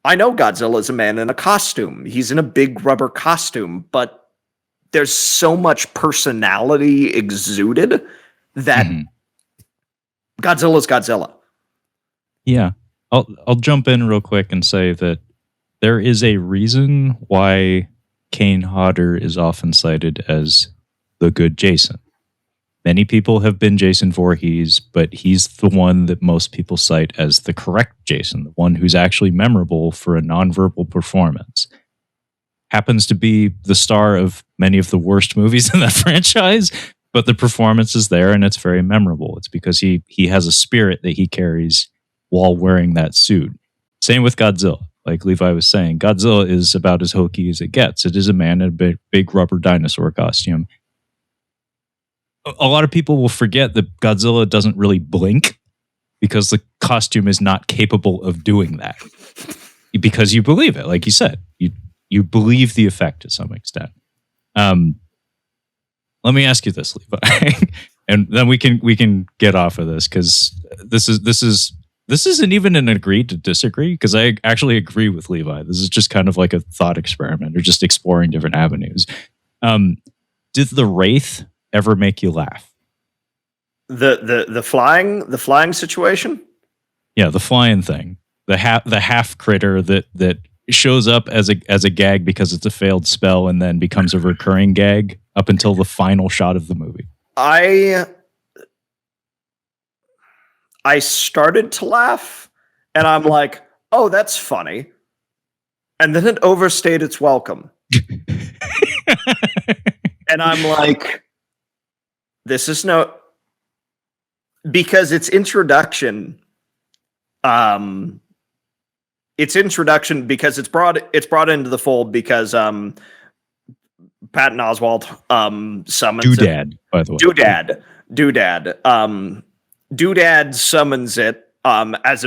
I know Godzilla is a man in a costume. He's in a big rubber costume, but there's so much personality exuded that Godzilla's Godzilla. Yeah. I'll jump in real quick and say that there is a reason why Kane Hodder is often cited as the good Jason. Many people have been Jason Voorhees, but he's the one that most people cite as the correct Jason, the one who's actually memorable for a nonverbal performance. Happens to be the star of many of the worst movies in that franchise, but the performance is there and it's very memorable. It's because he has a spirit that he carries while wearing that suit. Same with Godzilla. Like Levi was saying, Godzilla is about as hokey as it gets. It is a man in a big rubber dinosaur costume. A lot of people will forget that Godzilla doesn't really blink because the costume is not capable of doing that. Because you believe it, like you said. You believe the effect to some extent. Let me ask you this, Levi, and then we can get off of this, because this isn't even an agree to disagree, because I actually agree with Levi. This is just kind of like a thought experiment, or just exploring different avenues. Did the Wraith ever make you laugh? The flying situation? Yeah, the flying thing. The half critter that shows up as a gag because it's a failed spell and then becomes a recurring gag up until the final shot of the movie. I started to laugh, and I'm like, oh, that's funny. And then it overstayed its welcome. And I'm like, this is no... Because its introduction... because it's brought into the fold because Patton Oswalt summons Doodad, by the way. Doodad summons it as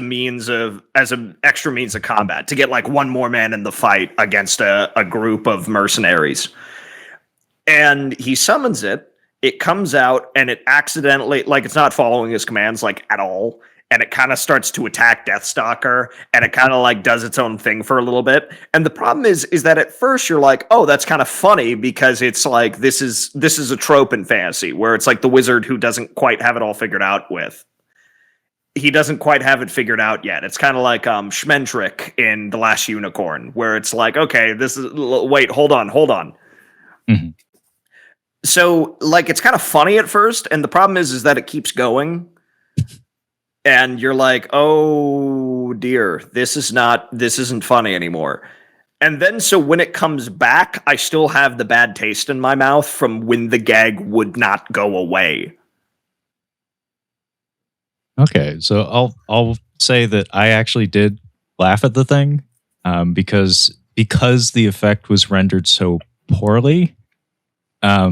an extra means of combat to get like one more man in the fight against a group of mercenaries. And he summons it. It comes out and it accidentally, like, it's not following his commands like at all. And it kind of starts to attack Deathstalker, and it kind of like does its own thing for a little bit. And the problem is that at first you're like, oh, that's kind of funny because it's like this is a trope in fantasy where it's like the wizard who doesn't quite have it all figured out he doesn't quite have it figured out yet. It's kind of like Schmendrick in The Last Unicorn, where it's like, okay, hold on. Mm-hmm. So like it's kind of funny at first, and the problem is that it keeps going. And you're like, oh dear, this isn't funny anymore. And then so when it comes back, I still have the bad taste in my mouth from when the gag would not go away. Okay, so I'll say that I actually did laugh at the thing because the effect was rendered so poorly.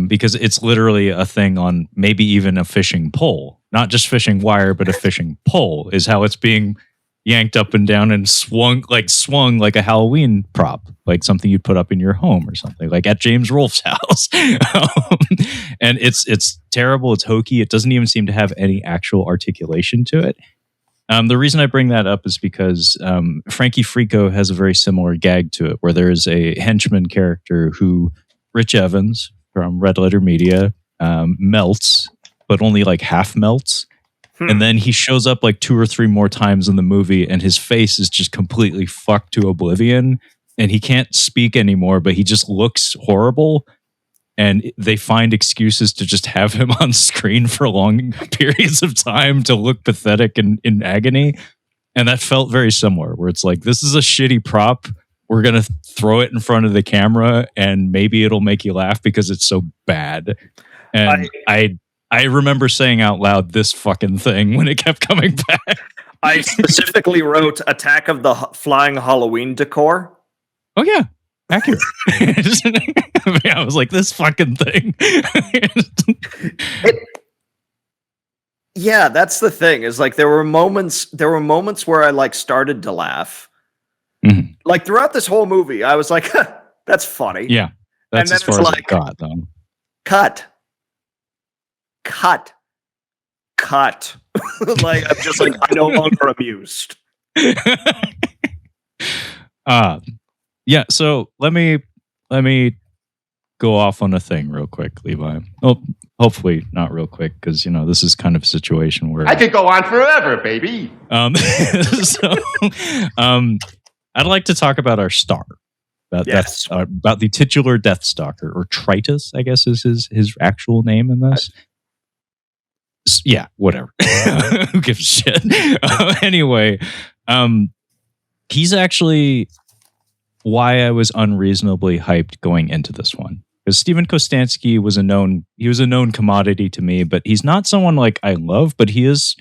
Because it's literally a thing on maybe even a fishing pole, not just fishing wire, but a fishing pole is how it's being yanked up and down and swung like a Halloween prop, like something you'd put up in your home or something, like at James Rolfe's house. And it's terrible. It's hokey. It doesn't even seem to have any actual articulation to it. The reason I bring that up is because Frankie Frico has a very similar gag to it, where there is a henchman character who Rich Evans from Red Letter Media melts, but only like half melts. And then he shows up like 2 or 3 more times in the movie and his face is just completely fucked to oblivion and he can't speak anymore, but he just looks horrible. And they find excuses to just have him on screen for long periods of time to look pathetic and in agony. And that felt very similar, where it's like, this is a shitty prop. We're going to throw it in front of the camera and maybe it'll make you laugh because it's so bad. And I remember saying out loud this fucking thing when it kept coming back. I specifically wrote Attack of the Flying Halloween Decor. Oh, yeah. Accurate. I was like, this fucking thing. Yeah, that's the thing. Is like there were moments where I like started to laugh. Mm-hmm. Like throughout this whole movie, I was like, "That's funny." Yeah, that's and as far as I got, though. Cut. Like I'm just like I'm no longer amused. Yeah. So let me go off on a thing real quick, Levi. Oh, hopefully not real quick, because this is kind of a situation where I could go on forever, baby. I'd like to talk about our star. About the titular Deathstalker, or Tritus, I guess is his actual name in this. Yeah, whatever. Who gives a shit? Anyway, he's actually why I was unreasonably hyped going into this one. Because Steven Kostanski was a known commodity to me, but he's not someone like I love, but he's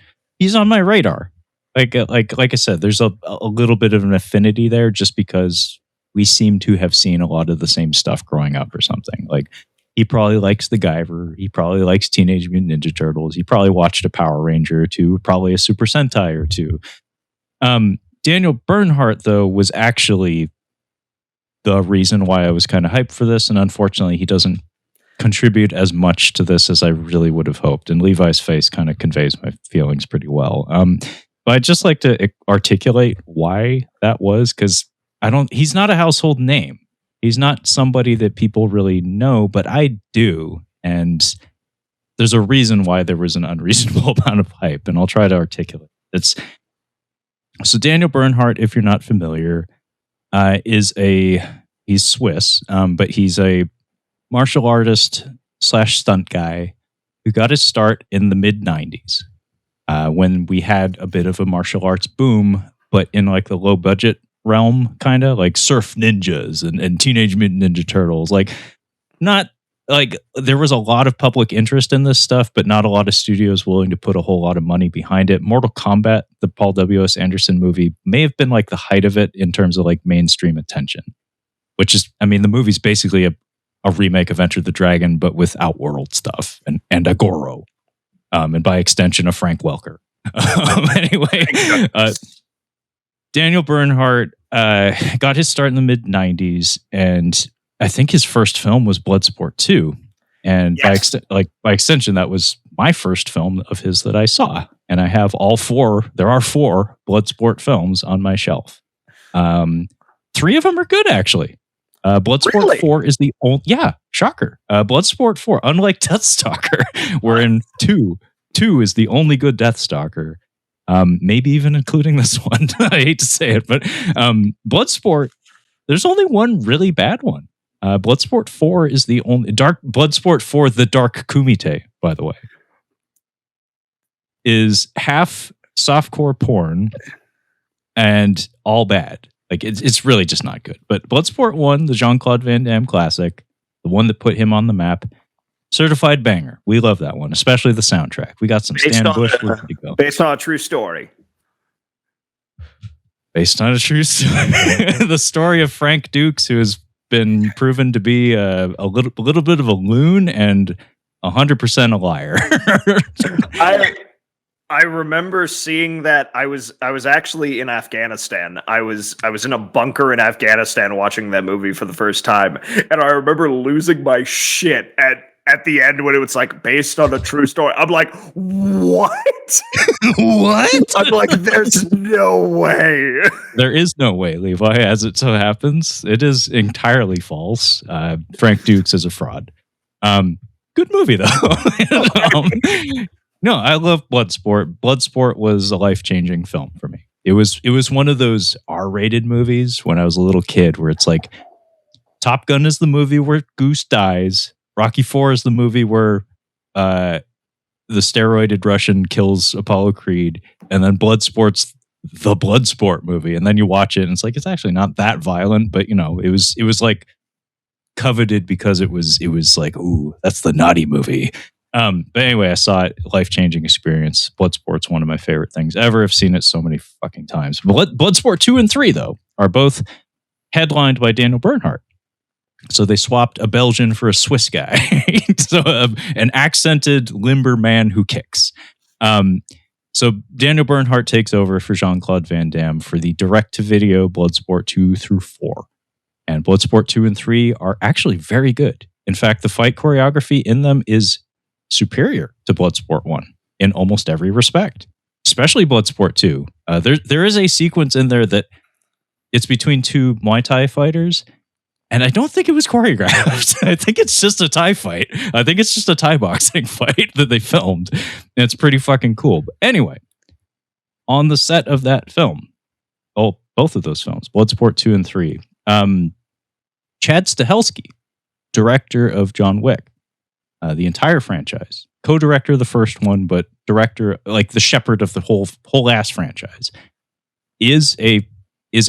on my radar. Like I said, there's a little bit of an affinity there just because we seem to have seen a lot of the same stuff growing up or something. Like he probably likes the Guyver, he probably likes Teenage Mutant Ninja Turtles, he probably watched a Power Ranger or two, probably a Super Sentai or two. Daniel Bernhardt, though, was actually the reason why I was kind of hyped for this, and unfortunately he doesn't contribute as much to this as I really would have hoped, and Levi's face kind of conveys my feelings pretty well. But I'd just like to articulate why that was, because he's not a household name. He's not somebody that people really know, but I do. And there's a reason why there was an unreasonable amount of hype, and I'll try to articulate. So Daniel Bernhardt, if you're not familiar, he's Swiss, but he's a martial artist / stunt guy who got his start in the mid-90s when we had a bit of a martial arts boom, but in like the low budget realm, kind of like Surf Ninjas and Teenage Mutant Ninja Turtles. Like, not like there was a lot of public interest in this stuff, but not a lot of studios willing to put a whole lot of money behind it. Mortal Kombat, the Paul W.S. Anderson movie, may have been like the height of it in terms of like mainstream attention, which is, I mean, the movie's basically a remake of Enter the Dragon, but with Outworld stuff and a Goro, and by extension, a Frank Welker. Anyway, Daniel Bernhardt got his start in the mid '90s, and I think his first film was Bloodsport 2, and Yes. by extension, that was my first film of his that I saw, and I have all four. There are 4 Bloodsport films on my shelf. 3 of them are good, actually. Bloodsport Really? 4 is the only, shocker. Bloodsport 4, unlike Deathstalker, wherein 2 is the only good Deathstalker. Maybe even including this one. I hate to say it, but Bloodsport, there's only one really bad one. Bloodsport 4 is the only Bloodsport 4, the Dark Kumite, by the way, is half softcore porn and all bad. Like it's really just not good. But Bloodsport 1, the Jean-Claude Van Damme classic, the one that put him on the map, certified banger. We love that one, especially the soundtrack. We got some Stan Bush. We're ready to go. Based on a true story. Based on a true story. The story of Frank Dukes, who has been proven to be a little bit of a loon and 100% a liar. I remember seeing that. I was actually in Afghanistan. I was in a bunker in Afghanistan watching that movie for the first time, and I remember losing my shit at the end when it was like based on a true story. I'm like, what? What? I'm like, there's no way. There is no way, Levi. As it so happens, it is entirely false. Frank Dukes is a fraud. Good movie though. No, I love Bloodsport. Bloodsport was a life-changing film for me. It was one of those R-rated movies when I was a little kid where it's like Top Gun is the movie where Goose dies. Rocky IV is the movie where the steroided Russian kills Apollo Creed, and then Bloodsport's the Bloodsport movie. And then you watch it and it's like it's actually not that violent, but you know, it was like coveted because it was like, ooh, that's the naughty movie. But anyway, I saw it, life-changing experience. Bloodsport's one of my favorite things ever. I've seen it so many fucking times. Bloodsport 2 and 3, though, are both headlined by Daniel Bernhardt. So they swapped a Belgian for a Swiss guy. So an accented limber man who kicks. So Daniel Bernhardt takes over for Jean-Claude Van Damme for the direct-to-video Bloodsport 2 through 4. And Bloodsport 2 and 3 are actually very good. In fact, the fight choreography in them is superior to Bloodsport 1 in almost every respect, especially Bloodsport 2. There is a sequence in there that it's between 2 Muay Thai fighters, and I don't think it was choreographed. I think it's just a Thai fight. I think it's just a Thai boxing fight that they filmed, and it's pretty fucking cool. But anyway, on the set of that film, both of those films, Bloodsport 2 and 3, Chad Stahelski, director of John Wick, the entire franchise, co-director of the first one, but director, like the shepherd of the whole ass franchise, is a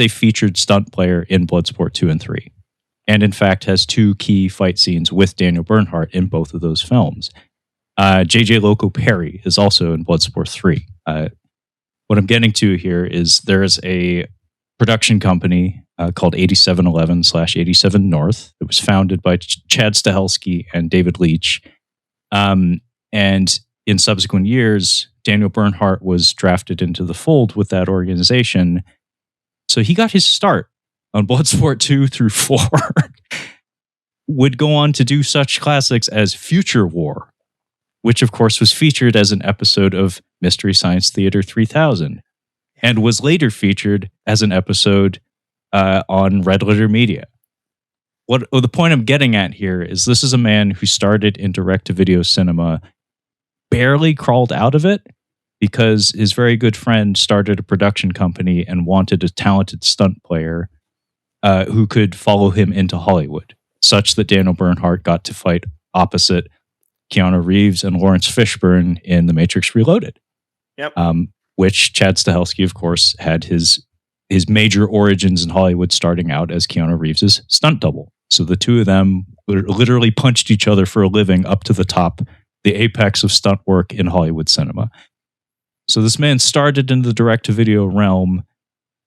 featured stunt player in Bloodsport 2 and 3, and in fact has 2 key fight scenes with Daniel Bernhardt in both of those films. JJ Loco Perry is also in Bloodsport 3. What I'm getting to here is there's a production company called 8711/87 North. It was founded by Chad Stahelski and David Leitch. And in subsequent years, Daniel Bernhardt was drafted into the fold with that organization. So he got his start on Bloodsport 2 through 4. Would go on to do such classics as Future War, which of course was featured as an episode of Mystery Science Theater 3000, and was later featured as an episode on Red Letter Media. The point I'm getting at here is this is a man who started in direct-to-video cinema, barely crawled out of it because his very good friend started a production company and wanted a talented stunt player who could follow him into Hollywood, such that Daniel Bernhardt got to fight opposite Keanu Reeves and Lawrence Fishburne in The Matrix Reloaded. Yep. Which Chad Stahelski, of course, had his his major origins in Hollywood, starting out as Keanu Reeves' stunt double. So the two of them literally punched each other for a living up to the top, the apex of stunt work in Hollywood cinema. So this man started in the direct-to-video realm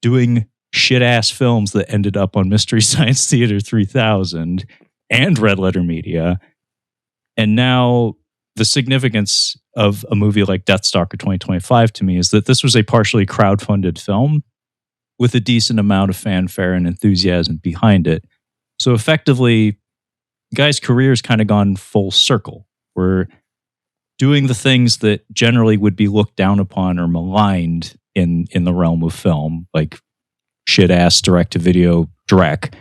doing shit-ass films that ended up on Mystery Science Theater 3000 and Red Letter Media. And now the significance of a movie like Deathstalker 2025 to me is that this was a partially crowdfunded film with a decent amount of fanfare and enthusiasm behind it. So effectively, the guy's career's kind of gone full circle. We're doing the things that generally would be looked down upon or maligned in the realm of film, like shit-ass direct-to-video direct.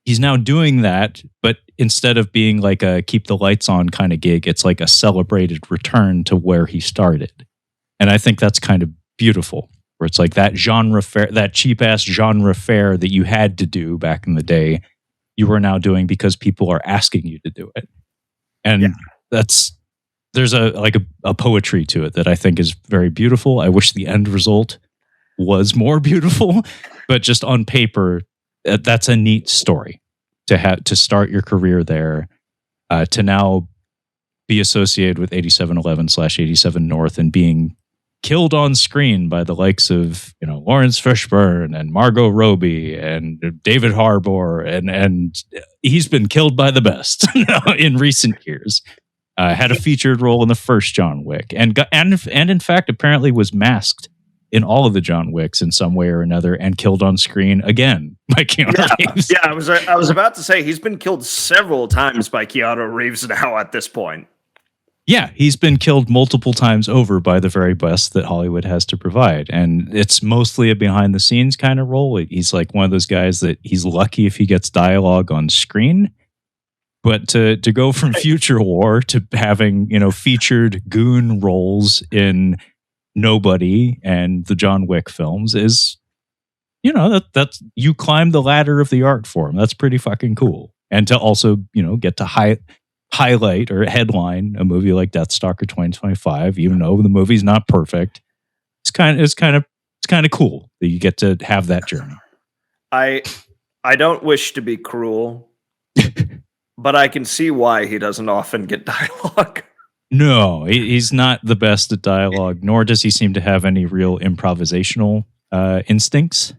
He's now doing that, but instead of being like a keep the lights on kind of gig, it's like a celebrated return to where he started. And I think that's kind of beautiful, where it's like that genre fare, that cheap-ass genre fare that you had to do back in the day, you are now doing because people are asking you to do it. And there's a poetry to it that I think is very beautiful. I wish the end result was more beautiful, but just on paper, that's a neat story to start your career there, to now be associated with 8711/87 North and being killed on screen by the likes of, Lawrence Fishburne and Margot Robbie and David Harbour, and he's been killed by the best in recent years. Had a featured role in the first John Wick, and in fact apparently was masked in all of the John Wicks in some way or another, and killed on screen again by Keanu Reeves. Yeah, I was about to say he's been killed several times by Keanu Reeves now at this point. Yeah, he's been killed multiple times over by the very best that Hollywood has to provide, and it's mostly a behind the scenes kind of role. He's like one of those guys that he's lucky if he gets dialogue on screen. But to go from Future War to having, featured goon roles in Nobody and the John Wick films is, that's you climb the ladder of the art form. That's pretty fucking cool. And to also, get to highlight or headline a movie like Deathstalker 2025, even though the movie's not perfect, it's kind of cool that you get to have that journey. I don't wish to be cruel. But I can see why he doesn't often get dialogue. No, he's not the best at dialogue, nor does he seem to have any real improvisational instincts.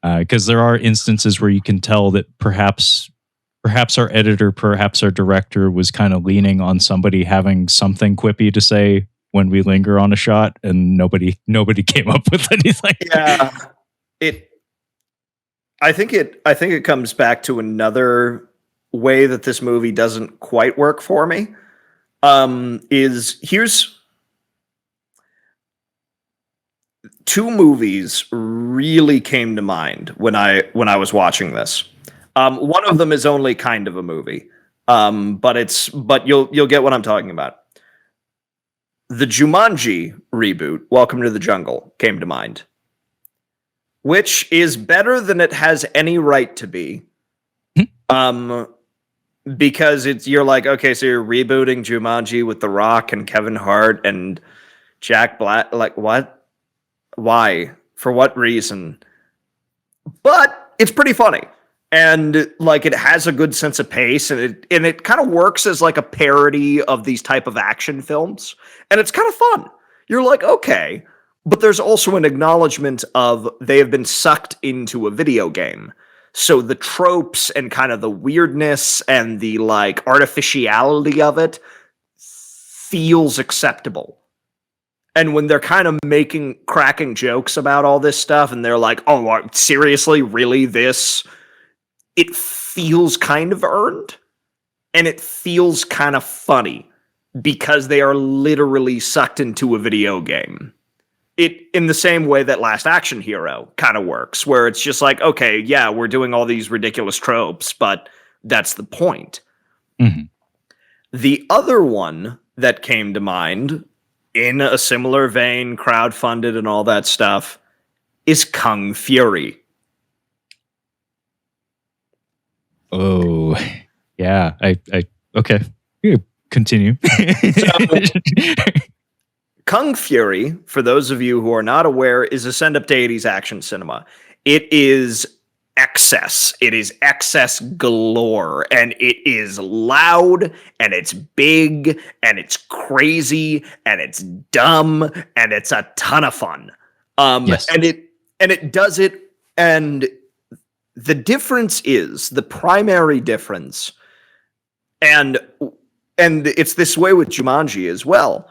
Because there are instances where you can tell that perhaps our editor, perhaps our director was kind of leaning on somebody having something quippy to say when we linger on a shot, and nobody came up with anything. Yeah, I think it comes back to another way that this movie doesn't quite work for me. Here's two movies really came to mind when I was watching this. One of them is only kind of a movie, but you'll get what I'm talking about. The Jumanji reboot, Welcome to the Jungle, came to mind, which is better than it has any right to be. Because you're like, okay, so you're rebooting Jumanji with The Rock and Kevin Hart and Jack Black. Like, what? Why? For what reason? But it's pretty funny. And like, it has a good sense of pace, and it kind of works as like a parody of these type of action films. And it's kind of fun. You're like, okay. But there's also an acknowledgement of they have been sucked into a video game. So the tropes and kind of the weirdness and the like artificiality of it feels acceptable. And when they're kind of cracking jokes about all this stuff and they're like, oh, seriously, really this? It feels kind of earned, and it feels kind of funny because they are literally sucked into a video game. It in the same way that Last Action Hero kind of works, where it's just like, okay, yeah, we're doing all these ridiculous tropes, but that's the point. Mm-hmm. The other one that came to mind in a similar vein, crowdfunded and all that stuff, is Kung Fury. Oh, yeah. I okay. You continue. Kung Fury, for those of you who are not aware, is a send-up to 80s action cinema. It is excess. It is excess galore, and it is loud, and it's big, and it's crazy, and it's dumb, and it's a ton of fun. Yes. And it does it, and the difference is, the primary difference, and it's this way with Jumanji as well,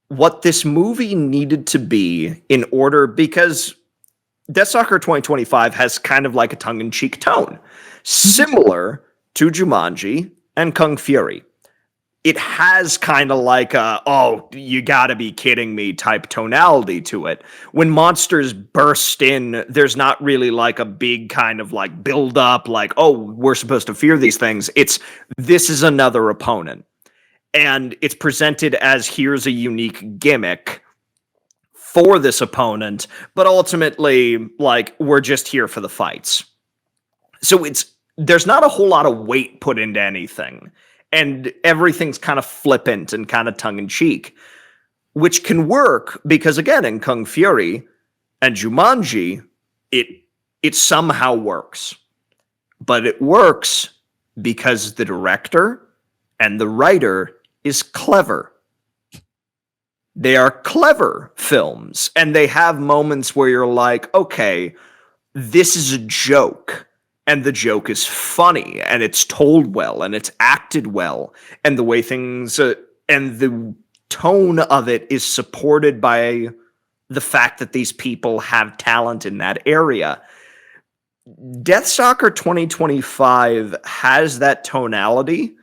what this movie needed to be in order, because Deathstalker 2025 has kind of like a tongue-in-cheek tone, similar to Jumanji and Kung Fury. It has kind of like a, oh, you gotta be kidding me type tonality to it. When monsters burst in, there's not really like a big kind of like build up, like, oh, we're supposed to fear these things. It's, this is another opponent. And it's presented as, here's a unique gimmick for this opponent, but ultimately, like, we're just here for the fights. So there's not a whole lot of weight put into anything, and everything's kind of flippant and kind of tongue-in-cheek, which can work because, again, in Kung Fury and Jumanji, it somehow works. But it works because the director and the writer is clever. They are clever films, and they have moments where you're like, okay, this is a joke, and the joke is funny, and it's told well, and it's acted well, and the way things, and the tone of it is supported by the fact that these people have talent in that area. Deathstalker 2025 has that tonality,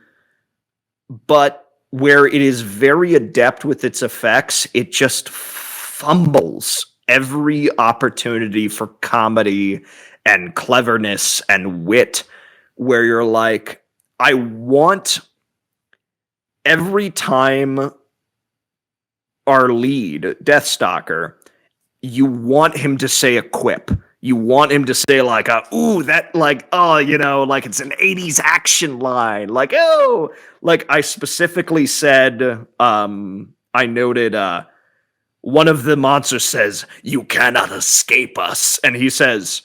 but where it is very adept with its effects, it just fumbles every opportunity for comedy and cleverness and wit, where you're like, I want every time our lead, Deathstalker, you want him to say a quip. You want him to say like, ooh, that, like, oh, you know, like it's an 80s action line. Like, oh, like I specifically said, I noted, one of the monsters says, you cannot escape us. And he says,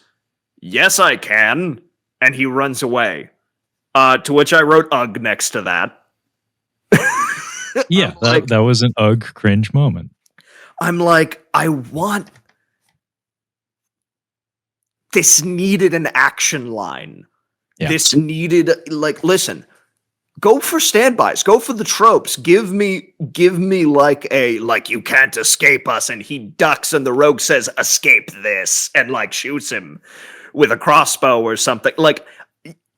yes, I can. And he runs away. To which I wrote ugh next to that. Yeah, that was an ugh cringe moment. I'm like, I want... This needed an action line. Yeah. This needed, like, listen, go for standbys, go for the tropes. Give me like a, like, you can't escape us, and he ducks and the rogue says, escape this, and like shoots him with a crossbow or something. Like,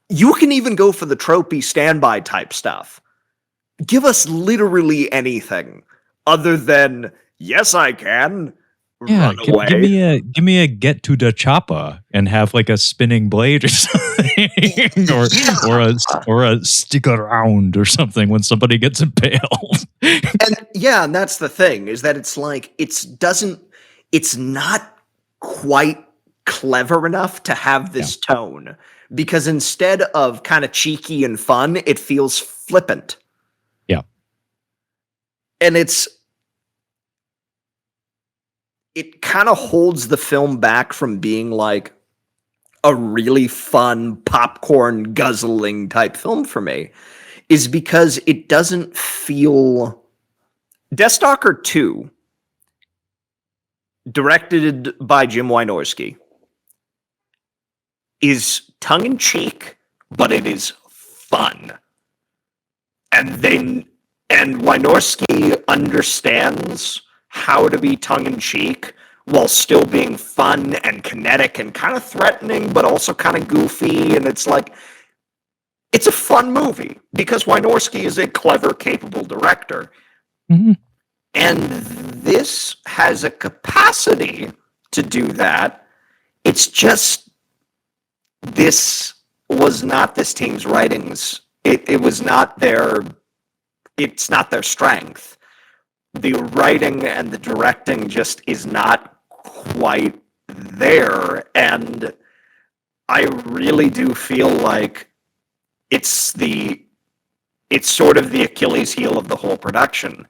you can even go for the tropey standby type stuff. Give us literally anything other than, yes, I can. Yeah, give me a get to the chopper and have like a spinning blade or something, or a stick around or something when somebody gets impaled. And that's the thing, is that it's like it's not quite clever enough to have this tone, because instead of kind of cheeky and fun, it feels flippant. Yeah, and it kind of holds the film back from being like a really fun popcorn guzzling type film for me, is because it doesn't feel... Deathstalker 2, directed by Jim Wynorski, is tongue-in-cheek, but it is fun. And Wynorski understands how to be tongue-in-cheek while still being fun and kinetic and kind of threatening, but also kind of goofy. And it's like, it's a fun movie because Wynorski is a clever, capable director. Mm-hmm. And this has a capacity to do that. It's just, this was not this team's writings. It was not it's not their strength. The writing and the directing just is not quite there, and I really do feel like it's sort of the Achilles heel of the whole production,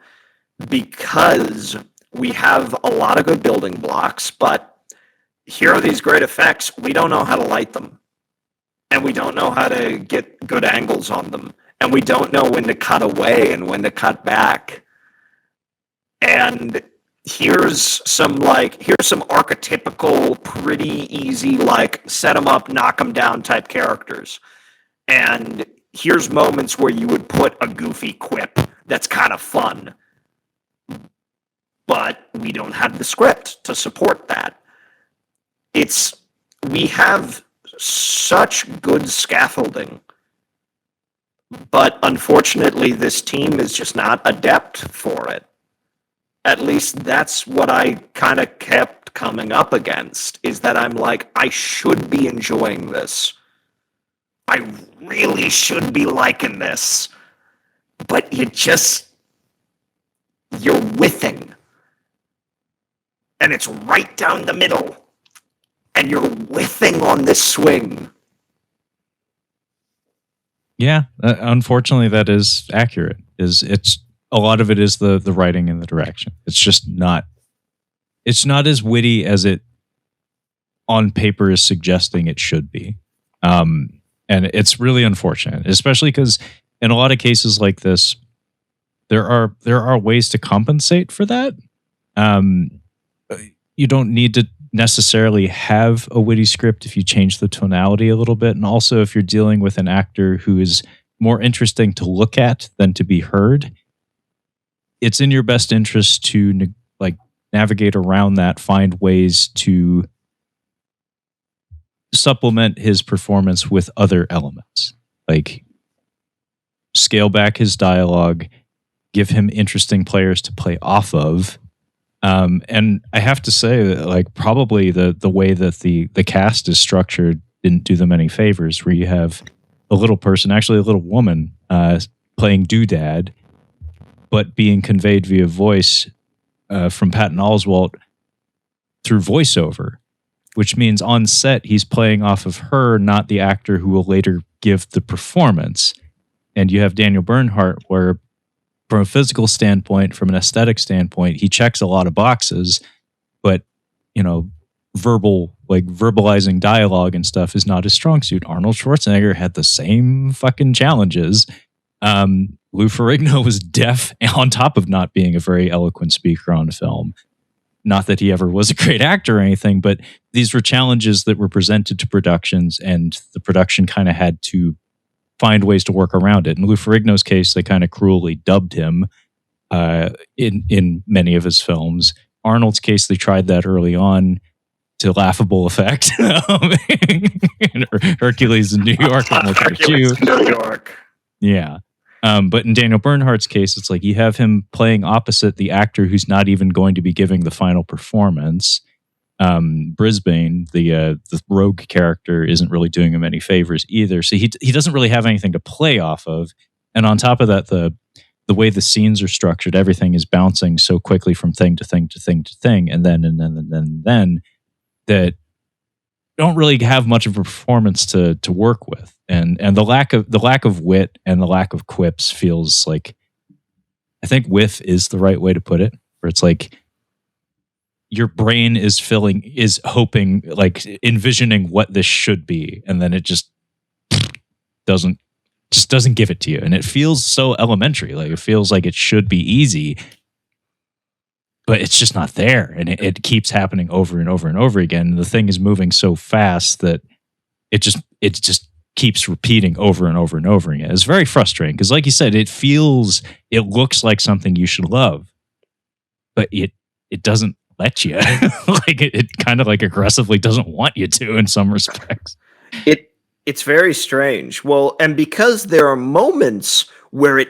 because we have a lot of good building blocks, but here are these great effects. We don't know how to light them. And we don't know how to get good angles on them. And we don't know when to cut away and when to cut back. And here's some archetypical, pretty easy, like set them up, knock them down type characters. And here's moments where you would put a goofy quip that's kind of fun. But we don't have the script to support that. We have such good scaffolding. But unfortunately, this team is just not adept for it. At least that's what I kind of kept coming up against, is that I'm like, I should be enjoying this. I really should be liking this. But you're whiffing. And it's right down the middle. And you're whiffing on this swing. Yeah, unfortunately, that is accurate. It's a lot of it is the writing and the direction. It's just not. It's not as witty as it on paper is suggesting it should be, and it's really unfortunate, especially because in a lot of cases like this, there are ways to compensate for that. You don't need to necessarily have a witty script if you change the tonality a little bit, and also if you're dealing with an actor who is more interesting to look at than to be heard, it's in your best interest to navigate around that, find ways to supplement his performance with other elements, like scale back his dialogue, give him interesting players to play off of. And I have to say that, probably the way that the cast is structured didn't do them any favors, where you have a little person, actually a little woman, playing Doodad, but being conveyed via voice from Patton Oswalt through voiceover, which means on set he's playing off of her, not the actor who will later give the performance. And you have Daniel Bernhardt, where from a physical standpoint, from an aesthetic standpoint, he checks a lot of boxes, but verbalizing dialogue and stuff is not his strong suit. Arnold Schwarzenegger had the same fucking challenges. Lou Ferrigno was deaf on top of not being a very eloquent speaker on film. Not that he ever was a great actor or anything, but these were challenges that were presented to productions, and the production kind of had to find ways to work around it. In Lou Ferrigno's case, they kind of cruelly dubbed him in many of his films. Arnold's case, they tried that early on to laughable effect. Hercules in New York. Hercules in New York. Yeah. But in Daniel Bernhardt's case, it's like you have him playing opposite the actor who's not even going to be giving the final performance. Brisbane, the rogue character, isn't really doing him any favors either. So he doesn't really have anything to play off of. And on top of that, the way the scenes are structured, everything is bouncing so quickly from thing to thing to thing to thing, and then that don't really have much of a performance to work with. And the lack of wit and the lack of quips feels like, I think whiff is the right way to put it, where it's like your brain is hoping, envisioning what this should be, and then it just doesn't give it to you. And it feels so elementary. It feels like it should be easy, but it's just not there. And it keeps happening over and over and over again. And the thing is moving so fast that it just keeps repeating over and over and over again. It's very frustrating because, like you said, it looks like something you should love, but it doesn't let you. It kind of aggressively doesn't want you to in some respects. It's very strange. Well, and because there are moments where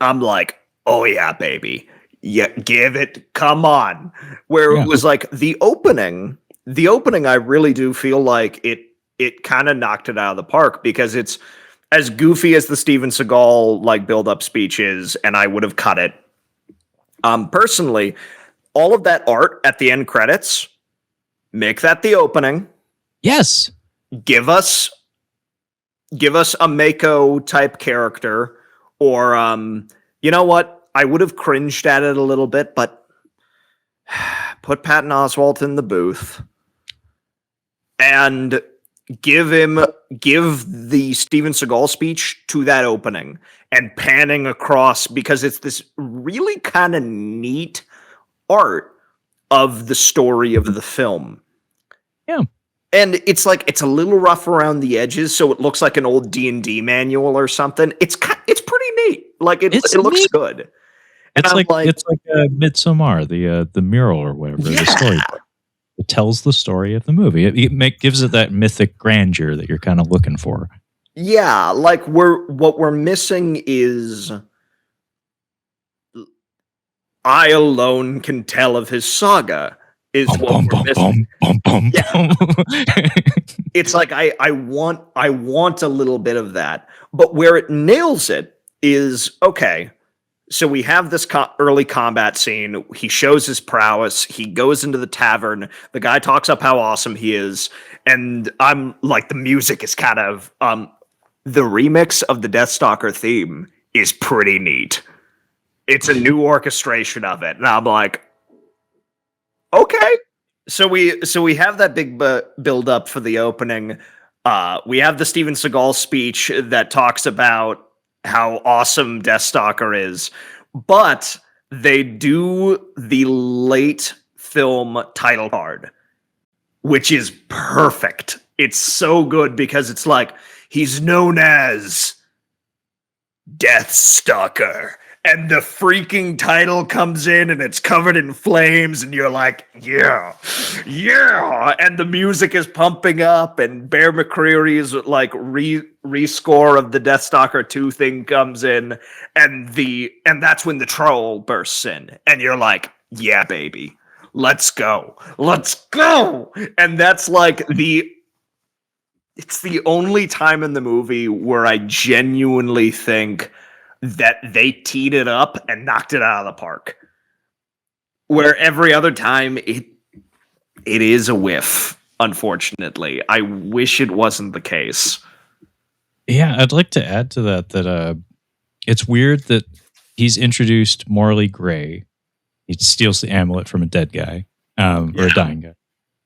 I'm like, oh yeah, baby, yeah, give it, come on. Where it was like the opening, I really do feel like it kind of knocked it out of the park, because it's as goofy as the Steven Seagal build-up speech is, and I would have cut it. Personally, all of that art at the end credits, make that the opening. Yes. Give us a Mako type character, or you know what? I would have cringed at it a little bit, but put Patton Oswalt in the booth and give the Steven Seagal speech to that opening and panning across, because it's this really kind of neat art of the story of the film. Yeah. And it's like, it's a little rough around the edges, so it looks like an old D&D manual or something. It's pretty neat. Like it looks neat. Good. And It's like Midsommar, the mural or whatever, the storyboard. It tells the story of the movie. It gives it that mythic grandeur that you're kind of looking for. Yeah, like what we're missing is I alone can tell of his saga. Is what we're missing. It's like I want a little bit of that, but where it nails it is, okay, so we have this early combat scene. He shows his prowess. He goes into the tavern. The guy talks up how awesome he is, and I'm like, the music is kind of the remix of the Deathstalker theme is pretty neat. It's a new orchestration of it, and I'm like, okay. So we have that big build up for the opening. We have the Steven Seagal speech that talks about how awesome Deathstalker is, but they do the late film title card, which is perfect. It's so good because it's like, he's known as Deathstalker, and the freaking title comes in and it's covered in flames, and you're like, yeah, and the music is pumping up, and Bear McCreary's like rescore of the Deathstalker 2 thing comes in, and that's when the troll bursts in, and you're like, yeah, baby, let's go. And that's like it's the only time in the movie where I genuinely think that they teed it up and knocked it out of the park. Where every other time it is a whiff, unfortunately. I wish it wasn't the case. Yeah, I'd like to add to that it's weird that he's introduced morally gray. He steals the amulet from a dead guy, or a dying guy.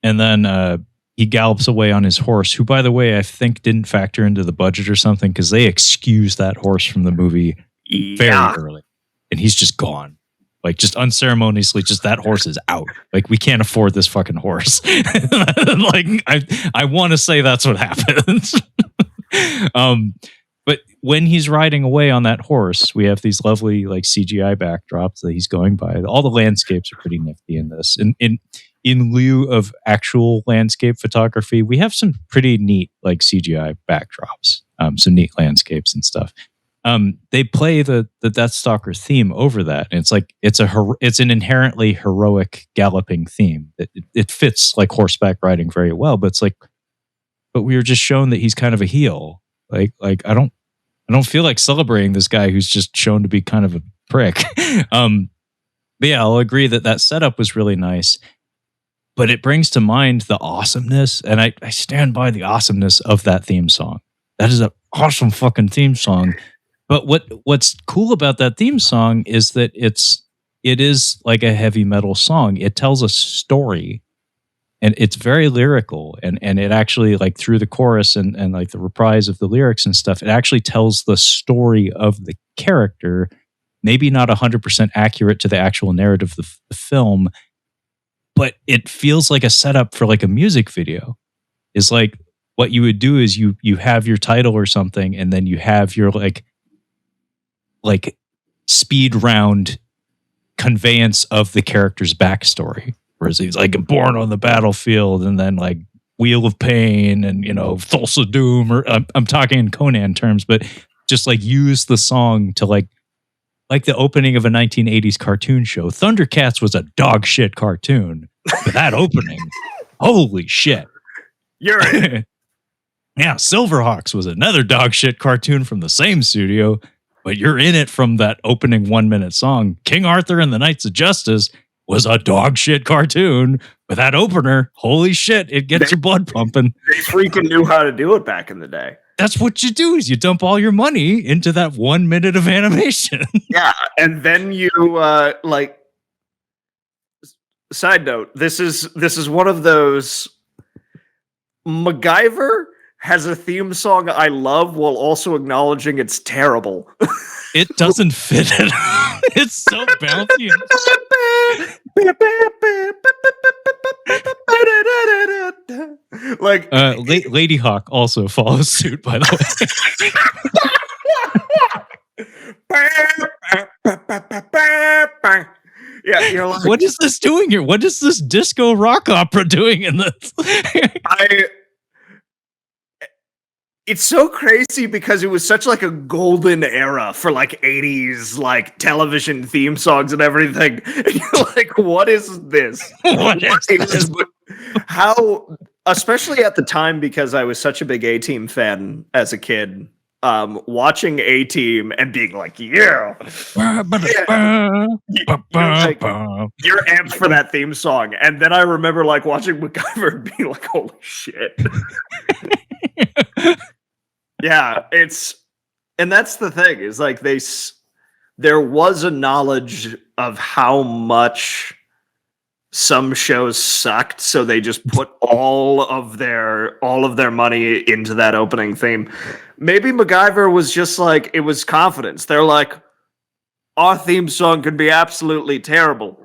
And then he gallops away on his horse, who, by the way, I think didn't factor into the budget or something, because they excused that horse from the movie very early. And he's just gone. Like, just unceremoniously, just that horse is out. Like, we can't afford this fucking horse. Like, I want to say that's what happens. But when he's riding away on that horse, we have these lovely like CGI backdrops that he's going by. All the landscapes are pretty nifty in this. And in lieu of actual landscape photography, we have some pretty neat like CGI backdrops, some neat landscapes and stuff. They play the Deathstalker theme over that, and it's like it's an inherently heroic galloping theme. It fits like horseback riding very well, but it's like, but we were just shown that he's kind of a heel. Like I don't feel like celebrating this guy who's just shown to be kind of a prick. But yeah, I'll agree that setup was really nice. But it brings to mind the awesomeness, and I stand by the awesomeness of that theme song. That is an awesome fucking theme song. But what's cool about that theme song is that it is like a heavy metal song. It tells a story, and it's very lyrical, and it actually, like, through the chorus and like the reprise of the lyrics and stuff, it actually tells the story of the character. Maybe not 100% accurate to the actual narrative of the film, but it feels like a setup for like a music video. Is like, what you would do is you have your title or something, and then you have your like speed round conveyance of the character's backstory. Whereas he's like born on the battlefield, and then like Wheel of Pain, and Thulsa Doom, or I'm talking in Conan terms, but just like use the song to like the opening of a 1980s cartoon show. Thundercats was a dog shit cartoon, but that opening, holy shit. You're in. Yeah, Silverhawks was another dog shit cartoon from the same studio, but you're in it from that opening 1-minute song. King Arthur and the Knights of Justice was a dog shit cartoon, but that opener, holy shit, it gets your blood pumping. They freaking knew how to do it back in the day. That's what you do is you dump all your money into that 1 minute of animation. Yeah, and then you like. Side note: this is one of those. MacGyver has a theme song I love while also acknowledging it's terrible. It doesn't fit it. It's so bouncy. Like Lady Hawk also follows suit, by the way. Yeah, you're like, what is this doing here? What is this disco rock opera doing in this? It's so crazy because it was such like a golden era for like 80s like television theme songs and everything. And you're like, what is this? What is this? How, especially at the time, because I was such a big A-Team fan as a kid, watching A-Team and being like, yeah. You're amped for that theme song. And then I remember like watching MacGyver and being like, holy shit. Yeah, and that's the thing, is like there was a knowledge of how much some shows sucked, so they just put all of their money into that opening theme. Maybe MacGyver was just like, it was confidence. They're like, our theme song could be absolutely terrible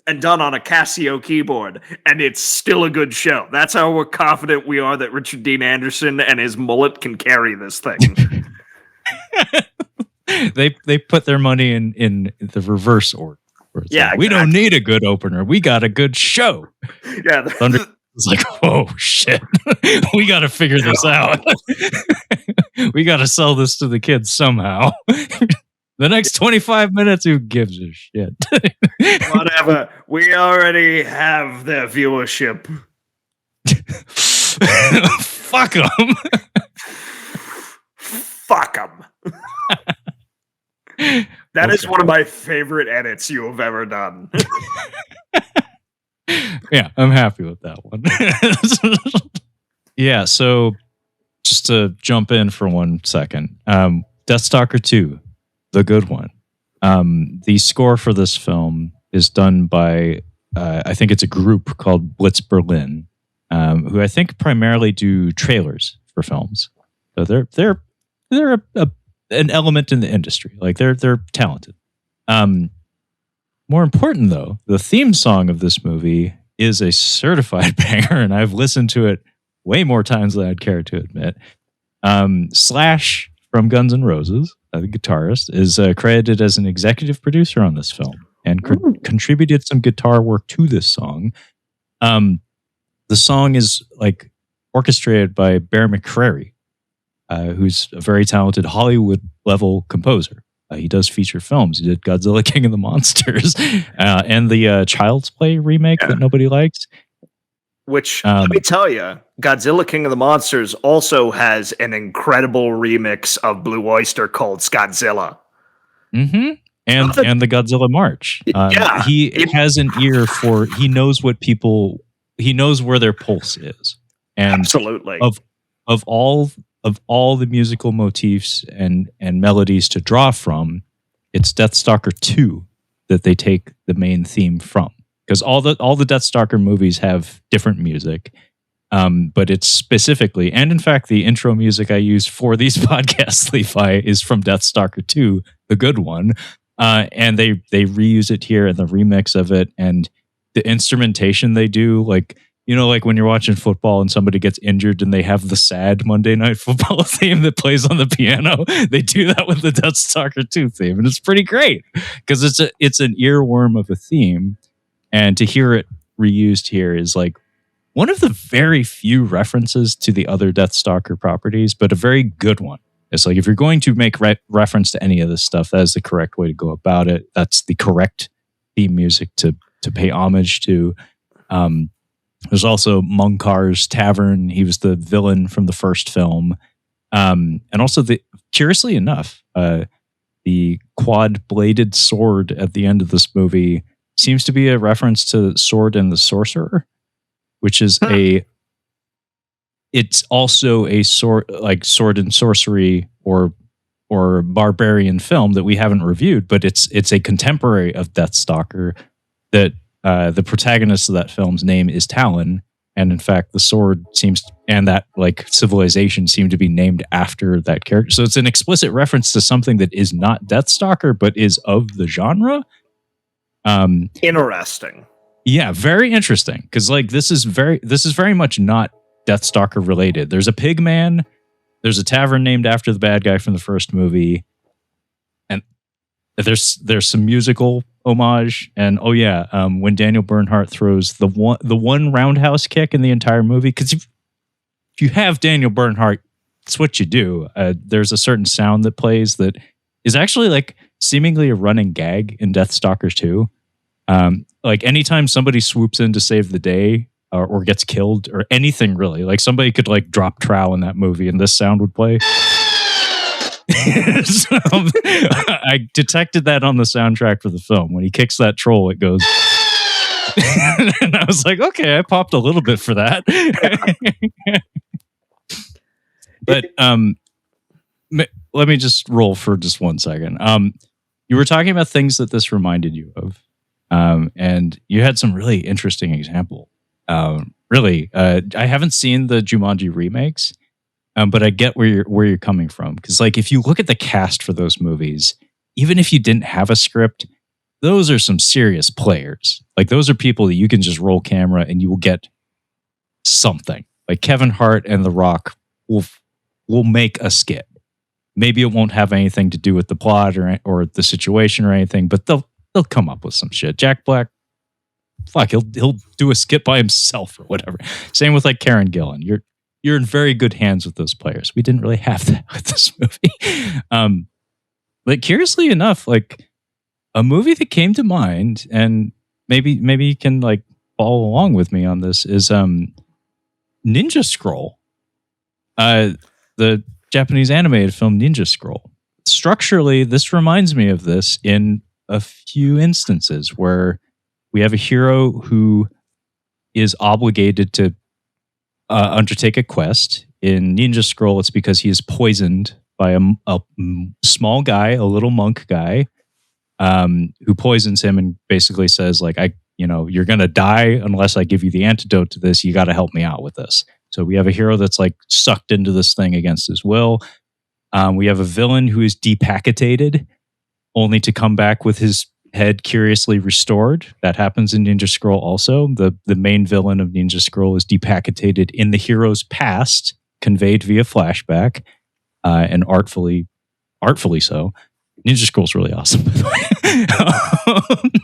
and done on a Casio keyboard, and it's still a good show. That's how we're confident we are that Richard Dean Anderson and his mullet can carry this thing. They put their money in the reverse order. Yeah, like, we don't need a good opener. We got a good show. Yeah, Thunder is like, oh shit, we got to figure this out. We got to sell this to the kids somehow. The next 25 minutes, who gives a shit? Whatever. We already have their viewership. Fuck them. Fuck them. That is one of my favorite edits you have ever done. Yeah, I'm happy with that one. Yeah, so just to jump in for 1 second. Deathstalker 2. The good one. The score for this film is done by, I think it's a group called Blitz Berlin, who I think primarily do trailers for films. So they're an element in the industry. Like they're talented. More important though, the theme song of this movie is a certified banger, and I've listened to it way more times than I'd care to admit. Slash from Guns N' Roses, the guitarist, is credited as an executive producer on this film and contributed some guitar work to this song. The song is like orchestrated by Bear McCreary, who's a very talented Hollywood level composer. He does feature films. He did Godzilla King of the Monsters and the Child's Play remake that nobody likes. Which, let me tell you, Godzilla King of the Monsters also has an incredible remix of Blue Oyster called Scotzilla. Mm-hmm. And the Godzilla March. He has an ear for, he knows where their pulse is. And absolutely. Of all the musical motifs and melodies to draw from, it's Deathstalker 2 that they take the main theme from. Because all the Deathstalker movies have different music, but it's specifically, and in fact, the intro music I use for these podcasts, Levi, is from Deathstalker 2, the good one, and they reuse it here in the remix of it, and the instrumentation they do, like, you know, like when you're watching football and somebody gets injured and they have the sad Monday Night Football theme that plays on the piano, they do that with the Deathstalker 2 theme, and it's pretty great because it's an earworm of a theme. And to hear it reused here is like one of the very few references to the other Deathstalker properties, but a very good one. It's like if you're going to make reference to any of this stuff, that is the correct way to go about it. That's the correct theme music to pay homage to. There's also Munkar's Tavern. He was the villain from the first film. And also, curiously enough, the quad-bladed sword at the end of this movie seems to be a reference to Sword and the Sorcerer, which is it's also a sword and sorcery or barbarian film that we haven't reviewed, but it's a contemporary of Deathstalker. That the protagonist of that film's name is Talon, and in fact, the sword and that like civilization seem to be named after that character. So it's an explicit reference to something that is not Deathstalker, but is of the genre. Interesting. Yeah, very interesting. Because like this is very much not Deathstalker related. There's a pig man. There's a tavern named after the bad guy from the first movie, and there's some musical homage. And when Daniel Bernhardt throws the one roundhouse kick in the entire movie, because if you have Daniel Bernhardt, it's what you do. There's a certain sound that plays that is actually like seemingly a running gag in Deathstalker 2. Like anytime somebody swoops in to save the day or gets killed or anything really, like somebody could like drop trow in that movie and this sound would play. So, I detected that on the soundtrack for the film. When he kicks that troll, it goes. And I was like, okay, I popped a little bit for that. But let me just roll for just 1 second. You were talking about things that this reminded you of. And you had some really interesting example. I haven't seen the Jumanji remakes, but I get where you're coming from. Because like if you look at the cast for those movies, even if you didn't have a script, those are some serious players. Like those are people that you can just roll camera and you will get something. Like Kevin Hart and The Rock will make a skit. Maybe it won't have anything to do with the plot or the situation or anything, but they'll come up with some shit. Jack Black, he'll do a skit by himself or whatever. Same with like Karen Gillan. You're in very good hands with those players. We didn't really have that with this movie. But curiously enough, like a movie that came to mind, and maybe you can like follow along with me on this, is Ninja Scroll. The Japanese animated film Ninja Scroll. Structurally, this reminds me of this in a few instances where we have a hero who is obligated to undertake a quest. In Ninja Scroll, it's because he is poisoned by a small guy, a little monk guy, who poisons him and basically says, like, you're going to die unless I give you the antidote to this. You got to help me out with this. So we have a hero that's like sucked into this thing against his will. We have a villain who is decapitated only to come back with his head curiously restored. That happens in Ninja Scroll also. The main villain of Ninja Scroll is decapitated in the hero's past, conveyed via flashback, and artfully so. Ninja Scroll's really awesome, by the way.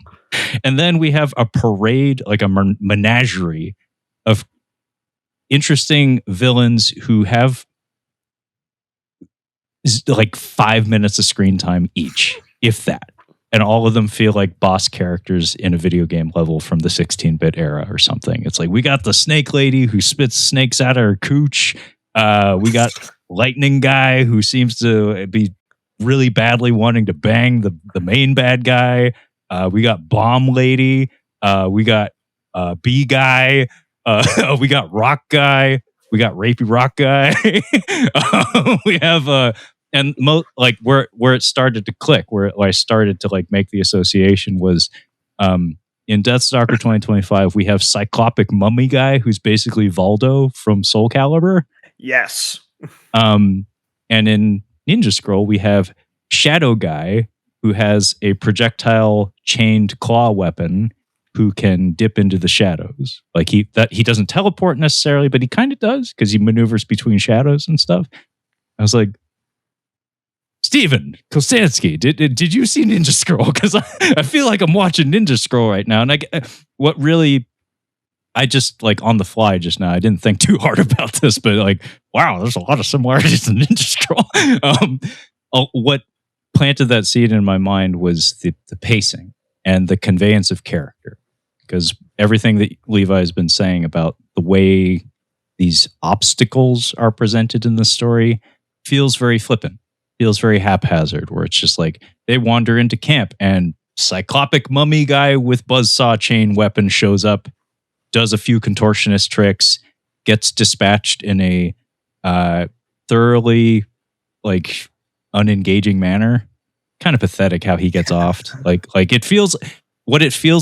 And then we have a parade, like a menagerie of interesting villains who have like 5 minutes of screen time each, if that. And all of them feel like boss characters in a video game level from the 16-bit era or something. It's like, we got the snake lady who spits snakes out of her cooch. We got lightning guy who seems to be really badly wanting to bang the main bad guy. We got bomb lady. We got bee guy. We got rock guy. We got rapey rock guy. We have where it started to click, where I started to like make the association was in Deathstalker 2025. We have Cyclopic Mummy guy who's basically Valdo from Soul Calibur. Yes. And in Ninja Scroll we have Shadow guy who has a projectile chained claw weapon who can dip into the shadows. Like he doesn't teleport necessarily, but he kind of does because he maneuvers between shadows and stuff. I was like, Steven Kostanski, did you see Ninja Scroll? Because I feel like I'm watching Ninja Scroll right now. And I just like on the fly just now, I didn't think too hard about this, but like, wow, there's a lot of similarities to Ninja Scroll. What planted that seed in my mind was the pacing and the conveyance of character. Because everything that Levi has been saying about the way these obstacles are presented in the story feels very flippant, feels very haphazard, where it's just like they wander into camp and Cyclopic Mummy guy with buzzsaw chain weapon shows up, does a few contortionist tricks, gets dispatched in a thoroughly like unengaging manner. Kind of pathetic how he gets offed. Like it feels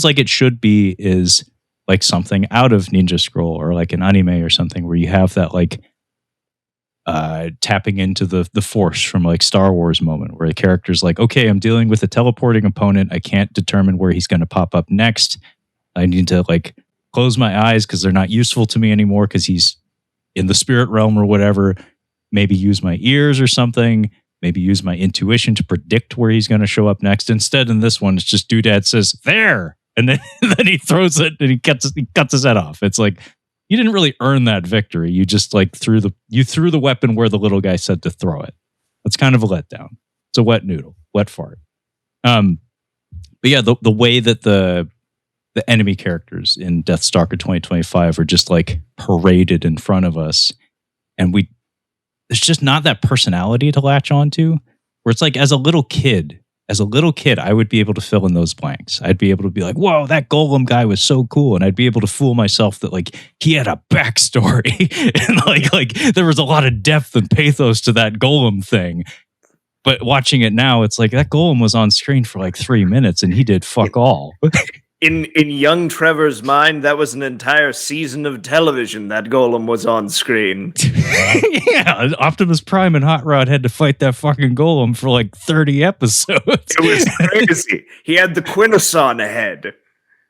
like it should be is like something out of Ninja Scroll or like an anime or something where you have that like tapping into the force from like Star Wars moment where the character's like, okay, I'm dealing with a teleporting opponent. I can't determine where he's going to pop up next. I need to like close my eyes because they're not useful to me anymore because he's in the spirit realm or whatever. Maybe use my ears or something. Maybe use my intuition to predict where he's going to show up next. Instead, in this one, it's just Doodad says, there! And then, then he throws it and he cuts his head off. It's like, you didn't really earn that victory. You just like threw the weapon where the little guy said to throw it. That's kind of a letdown. It's a wet noodle, wet fart. But yeah, the way that the enemy characters in Deathstalker 2025 are just like paraded in front of us, and there's just not that personality to latch onto. Where it's like as a little kid, I would be able to fill in those blanks. I'd be able to be like, whoa, that golem guy was so cool. And I'd be able to fool myself that like he had a backstory and like there was a lot of depth and pathos to that golem thing. But watching it now, it's like that golem was on screen for like 3 minutes and he did fuck all. In young Trevor's mind, that was an entire season of television that golem was on screen. Yeah, Optimus Prime and Hot Rod had to fight that fucking golem for like 30 episodes. It was crazy. He had the Quintesson head.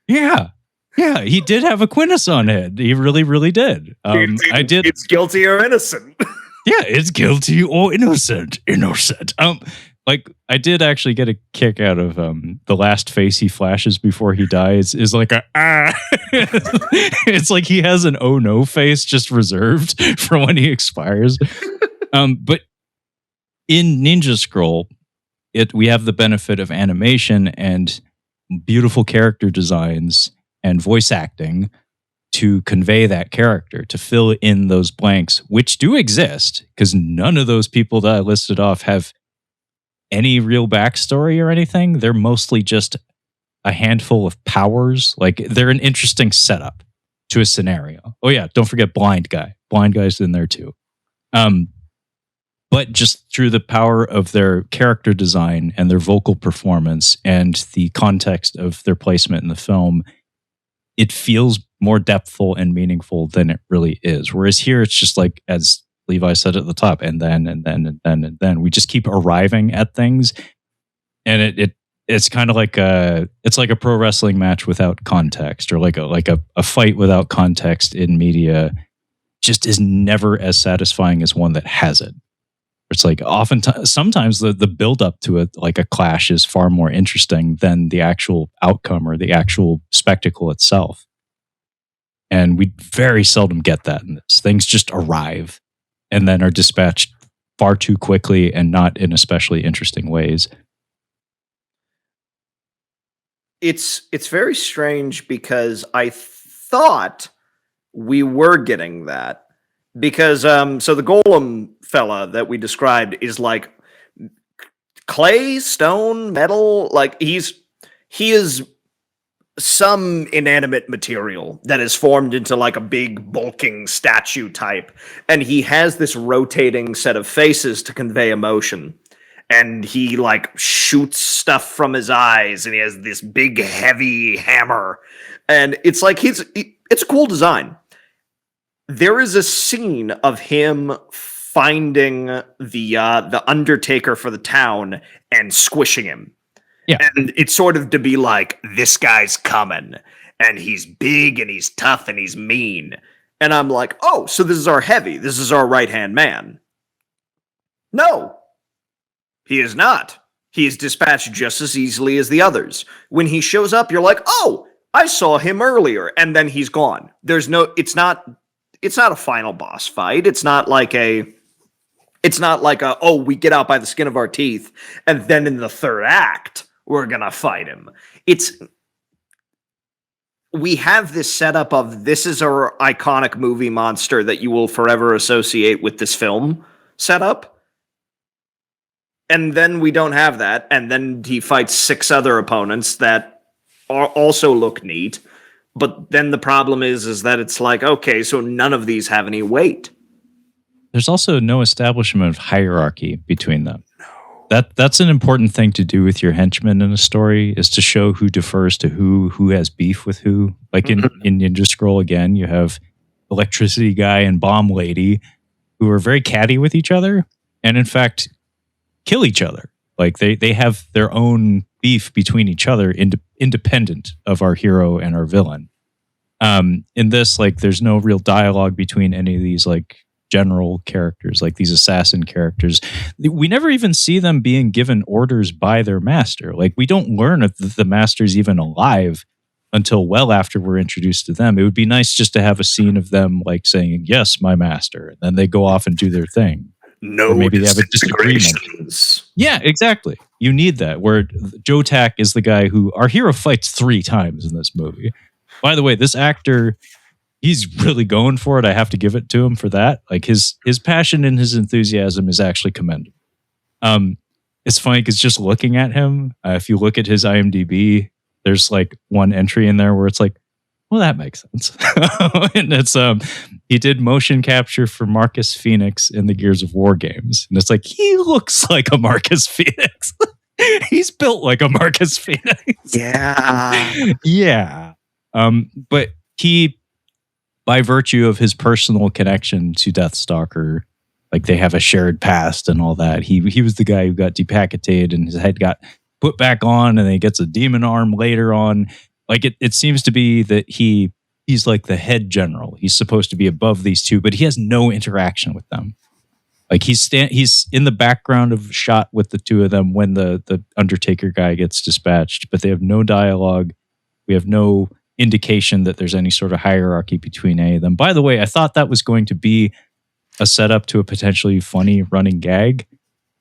Yeah, he did have a Quintesson head. He really, really did. It's guilty or innocent. Yeah, it's guilty or innocent. Like I did actually get a kick out of the last face he flashes before he dies is like a it's like he has an oh no face just reserved for when he expires. But in Ninja Scroll, we have the benefit of animation and beautiful character designs and voice acting to convey that character, to fill in those blanks, which do exist, because none of those people that I listed off have any real backstory or anything. They're mostly just a handful of powers. Like they're an interesting setup to a scenario. Oh yeah, don't forget Blind Guy. Blind Guy's in there too. But just through the power of their character design and their vocal performance and the context of their placement in the film, it feels more depthful and meaningful than it really is. Whereas here, it's just like, as Levi said at the top, and then we just keep arriving at things, and it's kind of like a pro wrestling match without context, or like a fight without context in media. Just is never as satisfying as one that has it. It's like sometimes the build up to it, like a clash, is far more interesting than the actual outcome or the actual spectacle itself. And we very seldom get that in this. Things just arrive and then are dispatched far too quickly and not in especially interesting ways. It's very strange because I thought we were getting that. Because so the golem fella that we described is like clay, stone, metal. Like he is some inanimate material that is formed into like a big bulking statue type, and he has this rotating set of faces to convey emotion, and he like shoots stuff from his eyes, and he has this big heavy hammer, and it's like it's a cool design. There is a scene of him finding the Undertaker for the town and squishing him. Yeah. And it's sort of to be like, this guy's coming, and he's big, and he's tough, and he's mean. And I'm like, oh, so this is our heavy. This is our right-hand man. No, he is not. He is dispatched just as easily as the others. When he shows up, you're like, oh, I saw him earlier, and then he's gone. It's not a final boss fight. It's not like oh, we get out by the skin of our teeth, and then in the third act, we're gonna fight him. We have this setup of this is our iconic movie monster that you will forever associate with this film setup. And then we don't have that, and then he fights 6 other opponents that also look neat. But then the problem is that it's like, okay, so none of these have any weight. There's also no establishment of hierarchy between them. That's an important thing to do with your henchmen in a story, is to show who defers to who has beef with who. Like in Ninja Scroll, again, you have electricity guy and bomb lady who are very catty with each other and in fact kill each other. Like they have their own beef between each other, independent of our hero and our villain. In this, like, there's no real dialogue between any of these like general characters, like these assassin characters. We never even see them being given orders by their master. Like, we don't learn if the master's even alive until well after we're introduced to them. It would be nice just to have a scene of them like saying, "Yes, my master," and then they go off and do their thing. No, or maybe they have a disagreement. Yeah, exactly. You need that. Where Joe Tack is the guy who our hero fights 3 times in this movie. By the way, this actor, he's really going for it. I have to give it to him for that. Like his passion and his enthusiasm is actually commendable. It's funny because just looking at him, if you look at his IMDb, there's like one entry in there where it's like, well, that makes sense. And it's he did motion capture for Marcus Phoenix in the Gears of War games, and it's like he looks like a Marcus Phoenix. He's built like a Marcus Phoenix. Yeah, yeah. But he, by virtue of his personal connection to Deathstalker, like they have a shared past and all that. He was the guy who got decapitated and his head got put back on, and then he gets a demon arm later on. Like it seems to be that he's like the head general. He's supposed to be above these two, but he has no interaction with them. Like he's in the background of shot with the two of them when the Undertaker guy gets dispatched, but they have no dialogue. We have no indication that there's any sort of hierarchy between any of them. By the way, I thought that was going to be a setup to a potentially funny running gag.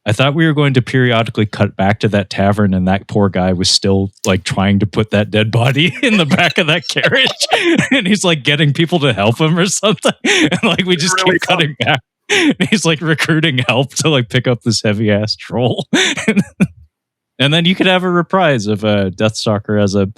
I thought we were going to periodically cut back to that tavern and that poor guy was still like trying to put that dead body in the back of that carriage and he's like getting people to help him or something. And like we just really keep cutting back. And he's like recruiting help to like pick up this heavy ass troll. And then you could have a reprise of Deathstalker as a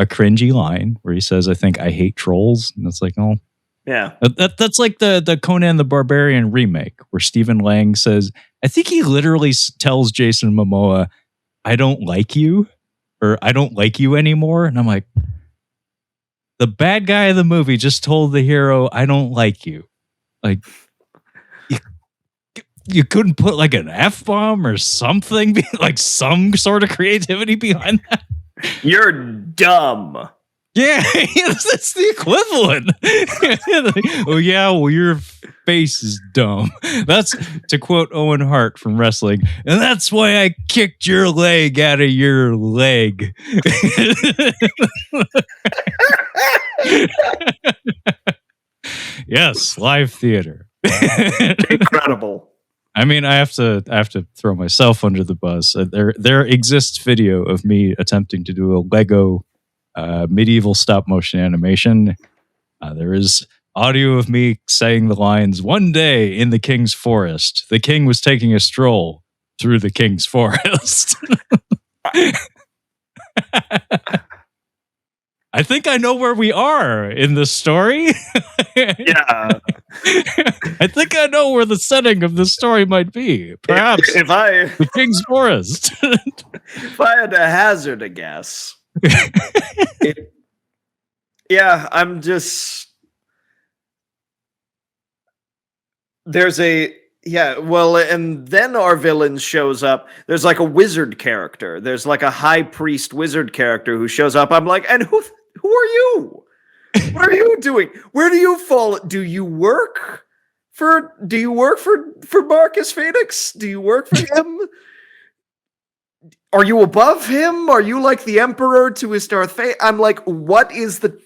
cringy line where he says, I think I hate trolls. And it's like, oh, yeah. That's like the Conan the Barbarian remake where Stephen Lang says, I think he literally tells Jason Momoa, I don't like you, or I don't like you anymore. And I'm like, the bad guy of the movie just told the hero, I don't like you. Like, you couldn't put like an F-bomb or something, like some sort of creativity behind that. You're dumb. Yeah, that's the equivalent. Oh yeah, well your face is dumb. That's to quote Owen Hart from wrestling, and that's why I kicked your leg out of your leg. Yes, live theater. Incredible. I mean, I have to throw myself under the bus. There exists video of me attempting to do a Lego medieval stop motion animation. There is audio of me saying the lines, one day in the king's forest, the king was taking a stroll through the king's forest. I think I know where we are in this story. Yeah. I think I know where the setting of this story might be. Perhaps the king's forest. If I had to hazard a guess, yeah, I'm just and then our villain shows up. There's like a wizard character. There's like a high priest wizard character who shows up. I'm like, and who are you? What are you doing? Where do you fall? Do you work for Marcus Phoenix? Do you work for him? Are you above him? Are you like the emperor to his Darth Vader? I'm like, what is the...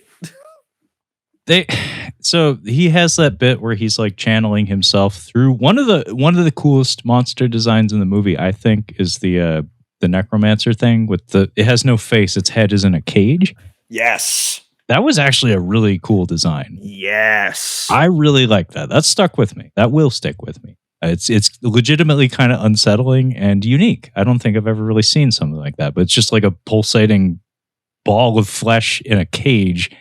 So he has that bit where he's like channeling himself through one of the coolest monster designs in the movie, I think, is the necromancer thing with it has no face, its head is in a cage. Yes. That was actually a really cool design. Yes. I really like that. That stuck with me. That will stick with me. It's legitimately kind of unsettling and unique. I don't think I've ever really seen something like that, but it's just like a pulsating ball of flesh in a cage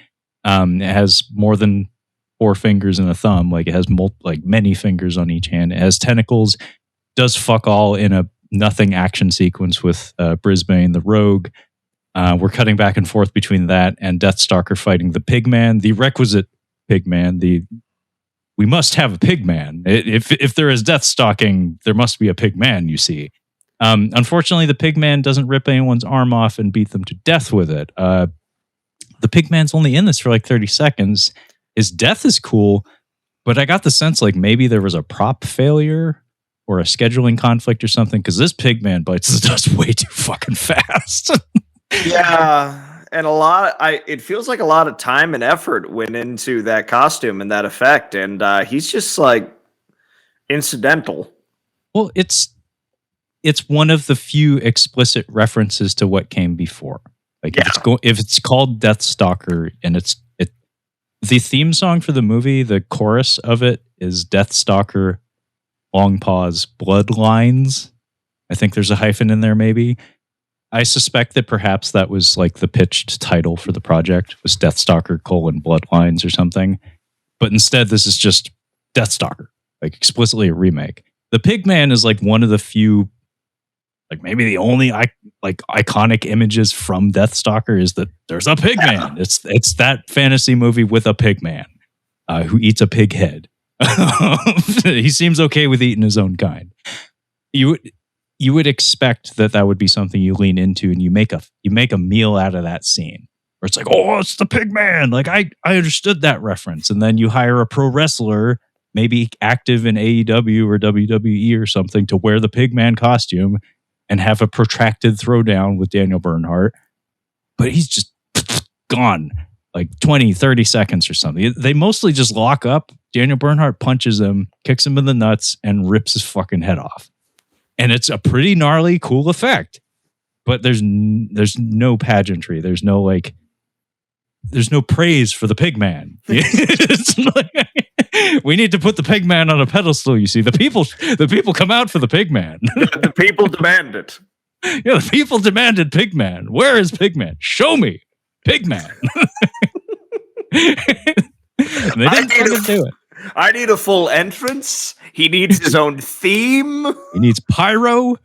It has more than 4 fingers and a thumb. Like it has many fingers on each hand. It has tentacles. Does fuck all in a nothing action sequence with Brisbane the Rogue. We're cutting back and forth between that and Deathstalker fighting the Pigman, the requisite Pigman. We must have a Pigman. If there is death stalking, there must be a Pigman. You see. Unfortunately, the Pigman doesn't rip anyone's arm off and beat them to death with it. The Pigman's only in this for like 30 seconds. His death is cool, but I got the sense like maybe there was a prop failure or a scheduling conflict or something, because this Pigman bites the dust way too fucking fast. Yeah, and it feels like a lot of time and effort went into that costume and that effect, and he's just like incidental. Well, it's one of the few explicit references to what came before. Like if it's called Deathstalker and the theme song for the movie, the chorus of it is Deathstalker, long pause, bloodlines. I think there's a hyphen in there maybe. I suspect that perhaps that was like the pitched title for the project was Deathstalker : Bloodlines or something. But instead this is just Deathstalker, like explicitly a remake. The Pigman is like one of the few, like maybe the only iconic images from Deathstalker is that there's a Pigman. It's that fantasy movie with a Pigman who eats a pig head. He seems okay with eating his own kind. You would expect that would be something you lean into and you make a meal out of that scene where it's like, oh, it's the Pigman. Like I understood that reference, and then you hire a pro wrestler, maybe active in AEW or WWE or something, to wear the Pigman costume and have a protracted throwdown with Daniel Bernhardt, but he's just gone like 20, 30 seconds or something. They mostly just lock up. Daniel Bernhardt punches him, kicks him in the nuts, and rips his fucking head off. And it's a pretty gnarly, cool effect. But there's no pageantry. There's no praise for the Pigman. It's like, we need to put the Pigman on a pedestal, you see. The people come out for the Pigman. The people demand it. Yeah, the people demanded Pigman. Where is Pigman? Show me Pigman. They didn't fucking do it. I need a full entrance. He needs his own theme. He needs pyro.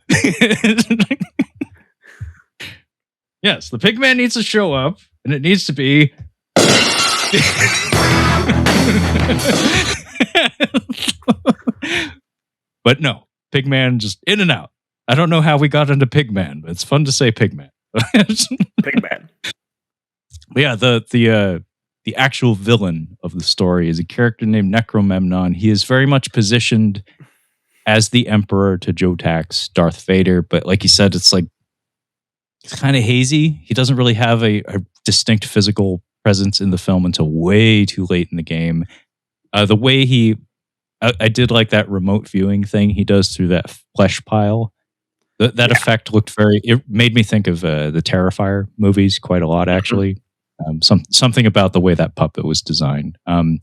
Yes, the Pigman needs to show up, and it needs to be. But no, Pigman just in and out. I don't know how we got into Pigman, but it's fun to say Pigman. Pigman. Yeah, the actual villain of the story is a character named Necromemnon. He is very much positioned as the Emperor to Jotak's Darth Vader, but like you said, it's kind of hazy. He doesn't really have a distinct physical presence in the film until way too late in the game. The way I did like that remote viewing thing he does through that flesh pile. That effect it made me think of the Terrifier movies quite a lot, actually. Something about the way that puppet was designed. And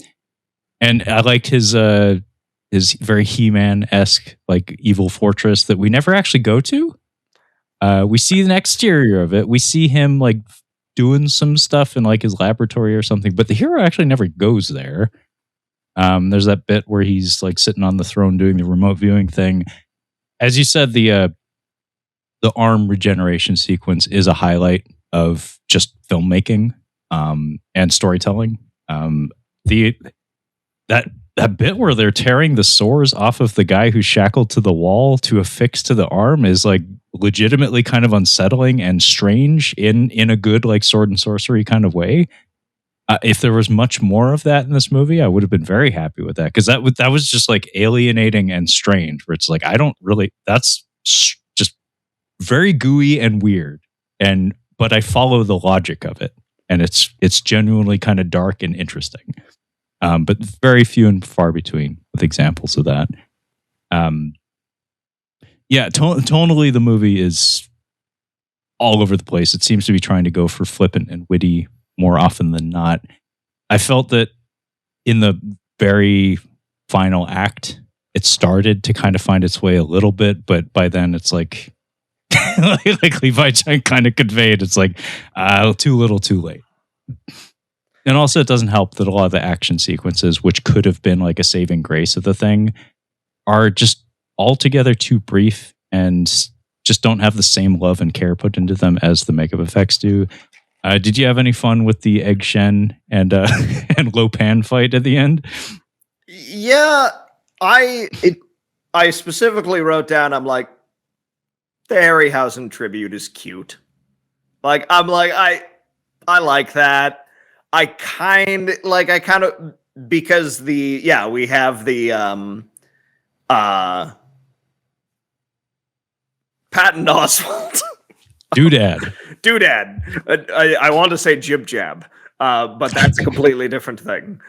I liked his very He-Man-esque like evil fortress that we never actually go to. We see an exterior of it. We see him like doing some stuff in like his laboratory or something, but the hero actually never goes there. There's that bit where he's like sitting on the throne doing the remote viewing thing. As you said, the arm regeneration sequence is a highlight of just filmmaking and storytelling. That bit where they're tearing the sores off of the guy who's shackled to the wall to affix to the arm is like legitimately kind of unsettling and strange in a good like sword and sorcery kind of way. If there was much more of that in this movie, I would have been very happy with that, because that was just like alienating and strange. Where it's like that's just very gooey and weird, but I follow the logic of it, and it's genuinely kind of dark and interesting. But very few and far between with examples of that. Tonally the movie is all over the place. It seems to be trying to go for flippant and witty more often than not. I felt that in the very final act, it started to kind of find its way a little bit, but by then it's like like Levi kind of conveyed, it's like too little too late. And also, it doesn't help that a lot of the action sequences, which could have been like a saving grace of the thing, are just altogether too brief and just don't have the same love and care put into them as the makeup effects do. Did you have any fun with the Egg Shen and and Lopan fight at the end? Yeah, I specifically wrote down, I'm like, the Harryhausen tribute is cute. Like, I'm like, I like that. I kind of, because we have the Patton Oswalt. Doodad. I want to say Jib Jab, but that's a completely different thing.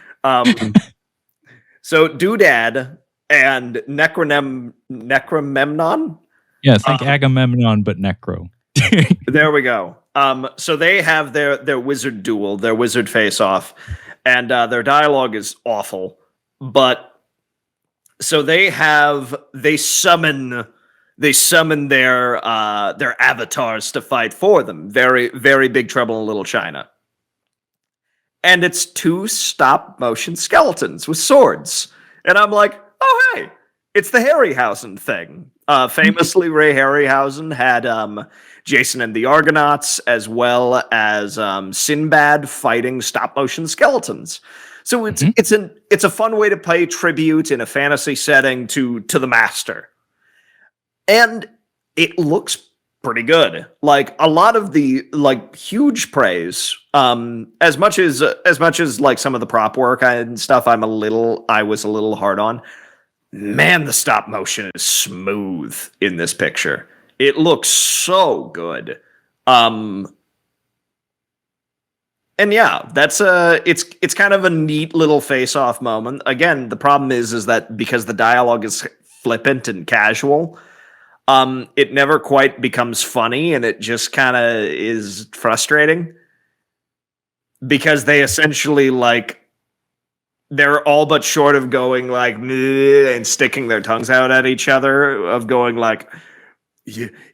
So Doodad and Necromemnon. Yeah, think Agamemnon, but Necro. There we go. So they have their wizard duel, their wizard face-off, and their dialogue is awful. But so they summon their avatars to fight for them. Very, very Big Trouble in Little China. And it's 2 stop-motion skeletons with swords. And I'm like, oh, hey, it's the Harryhausen thing. Famously, Ray Harryhausen had Jason and the Argonauts, as well as Sinbad fighting stop-motion skeletons. So it's a fun way to pay tribute in a fantasy setting to the master. And it looks pretty good. Like, a lot of the huge praise, as much as like some of the prop work and stuff I was a little hard on. Man, the stop motion is smooth in this picture. It looks so good. And yeah, that's it's kind of a neat little face-off moment. Again, the problem is that because the dialogue is flippant and casual, it never quite becomes funny, and it just kind of is frustrating because they essentially they're all but short of going like and sticking their tongues out at each other, of going like,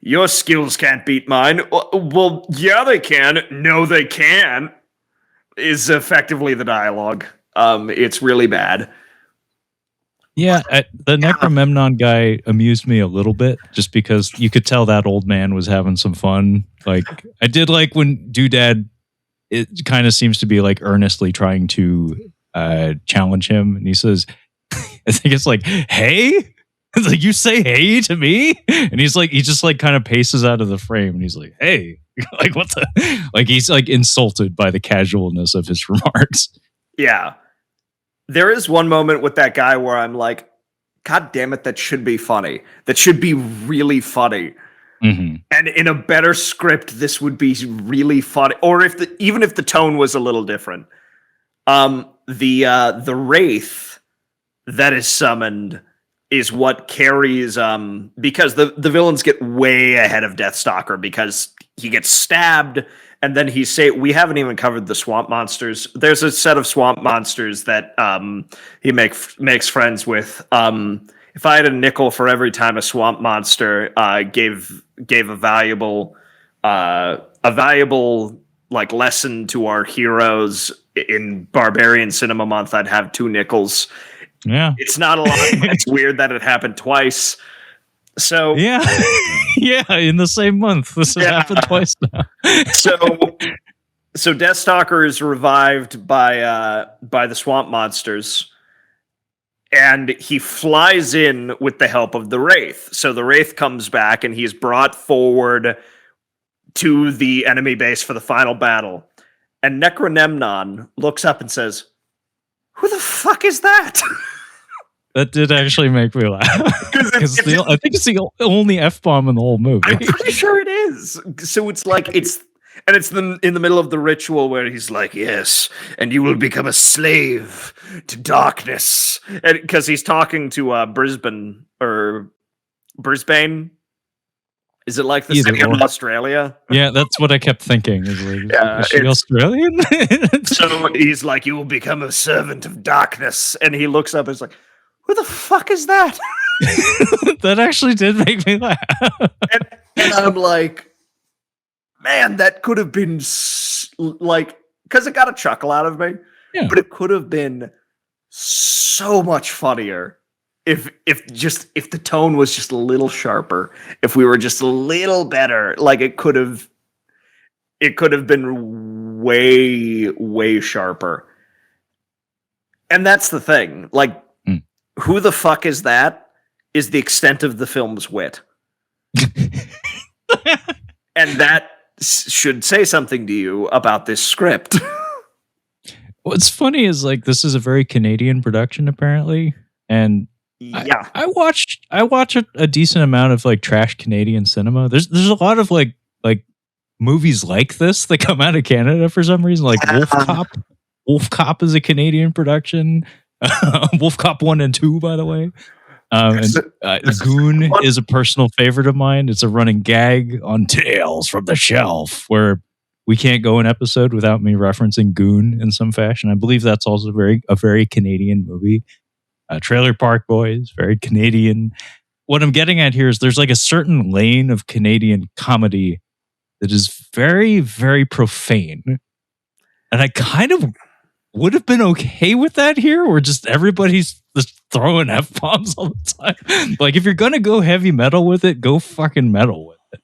your skills can't beat mine. Well, yeah, they can. No, they can. Is effectively the dialogue. It's really bad. Yeah, the Necromemnon guy amused me a little bit, just because you could tell that old man was having some fun. Like, I did like when Doodad, it kind of seems to be like earnestly trying to challenge him, and he says, I think it's like, hey? It's like, you say hey to me? And he just like kind of paces out of the frame, and he's like, hey. Like, what the? Like, he's like insulted by the casualness of his remarks. Yeah. There is one moment with that guy where I'm like, God damn it, that should be funny. That should be really funny. Mm-hmm. And in a better script, this would be really funny. Or even if the tone was a little different. The Wraith that is summoned is what carries, because the villains get way ahead of Deathstalker because he gets stabbed, and then we haven't even covered the swamp monsters. There's a set of swamp monsters that he makes friends with. If I had a nickel for every time a swamp monster gave a valuable like lesson to our heroes in Barbarian Cinema Month, I'd have 2 nickels. Yeah, it's not a lot. It's weird that it happened twice. So yeah, yeah, in the same month, this has happened twice now. so Deathstalker is revived by the swamp monsters, and he flies in with the help of the Wraith. So the Wraith comes back, and he's brought forward to the enemy base for the final battle. And Necromemnon looks up and says, "Who the fuck is that?" That did actually make me laugh. I think it's the only F-bomb in the whole movie. I'm pretty sure it is. So it's like, in the middle of the ritual where he's like, yes, and you will become a slave to darkness. And because he's talking to Brisbane. Is it like the city of Australia? Yeah, that's what I kept thinking. Is she Australian? So he's like, you will become a servant of darkness. And he looks up and is like, who the fuck is that? That actually did make me laugh. And I'm like, man, that could have been like because it got a chuckle out of me. Yeah. But it could have been so much funnier if the tone was just a little sharper, if we were just a little better. Like it could have been way sharper. And that's the thing. Like, who the fuck is that? Is the extent of the film's wit. And that should say something to you about this script. What's funny is like this is a very Canadian production apparently, and yeah, I watch a decent amount of like trash Canadian cinema. There's a lot of like movies like this that come out of Canada for some reason, like Wolf Cop. Wolf Cop is a Canadian production. Wolf Cop 1 and 2, by the way. Goon is a personal favorite of mine. It's a running gag on Tales from the Shelf, where we can't go an episode without me referencing Goon in some fashion. I believe that's also a very Canadian movie. Trailer Park Boys, very Canadian. What I'm getting at here is there's like a certain lane of Canadian comedy that is very, very profane. And I kind of would have been okay with that here, where just everybody's just throwing F-bombs all the time. Like, if you're going to go heavy metal with it, go fucking metal with it.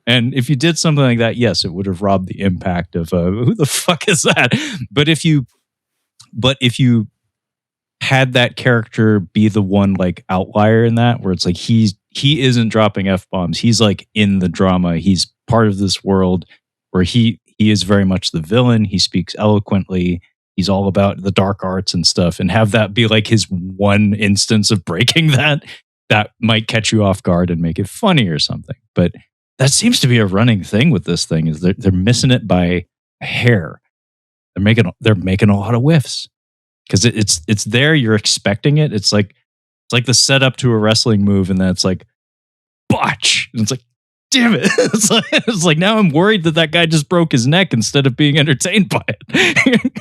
And if you did something like that, yes, it would have robbed the impact of who the fuck is that? But if you had that character be the one like outlier in that, where it's like he isn't dropping F-bombs, he's like in the drama, he's part of this world where he is very much the villain, he speaks eloquently, he's all about the dark arts and stuff, and have that be like his one instance of breaking that might catch you off guard and make it funny or something. But that seems to be a running thing with this thing, is they're missing it by a hair. They're making a lot of whiffs because it's there. You're expecting it. It's like the setup to a wrestling move, and then it's like botch, and it's like, damn it! It's like now I'm worried that guy just broke his neck instead of being entertained by it.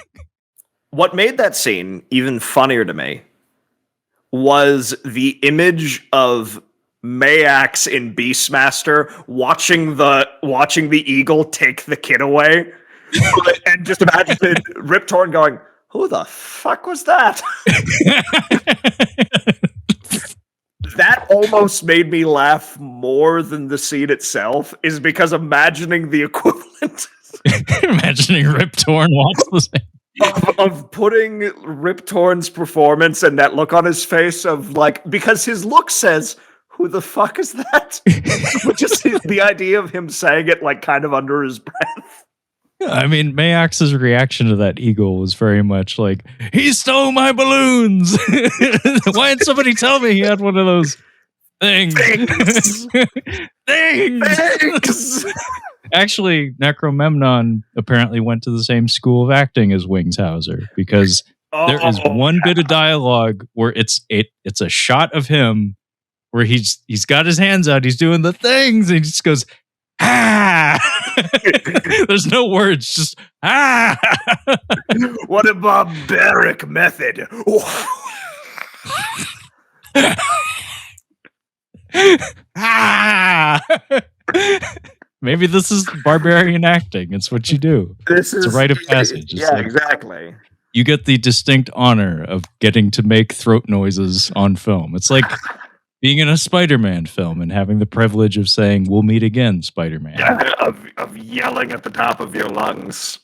What made that scene even funnier to me was the image of Mayax in Beastmaster watching the eagle take the kid away, and just imagine Rip Torn going, "Who the fuck was that?" That almost made me laugh more than the scene itself, is because imagining the equivalent. Imagining Rip Torn watch the same. Of putting Rip Torn's performance and that look on his face of like, because his look says, "Who the fuck is that?" But just the idea of him saying it like kind of under his breath. I mean, Mayax's reaction to that eagle was very much like, "He stole my balloons." Why didn't somebody tell me he had one of those things? Things. Actually, Necromemnon apparently went to the same school of acting as Wings Hauser, because there is one bit of dialogue where it's a shot of him where he's got his hands out, he's doing the things, and he just goes, "Ah!" There's no words, just "Ah!" What a barbaric method. Ah! Maybe this is barbarian acting. It's what you do. It's a rite of passage. It's like, exactly. You get the distinct honor of getting to make throat noises on film. It's like being in a Spider-Man film and having the privilege of saying, "We'll meet again, Spider-Man." Yeah, of yelling at the top of your lungs.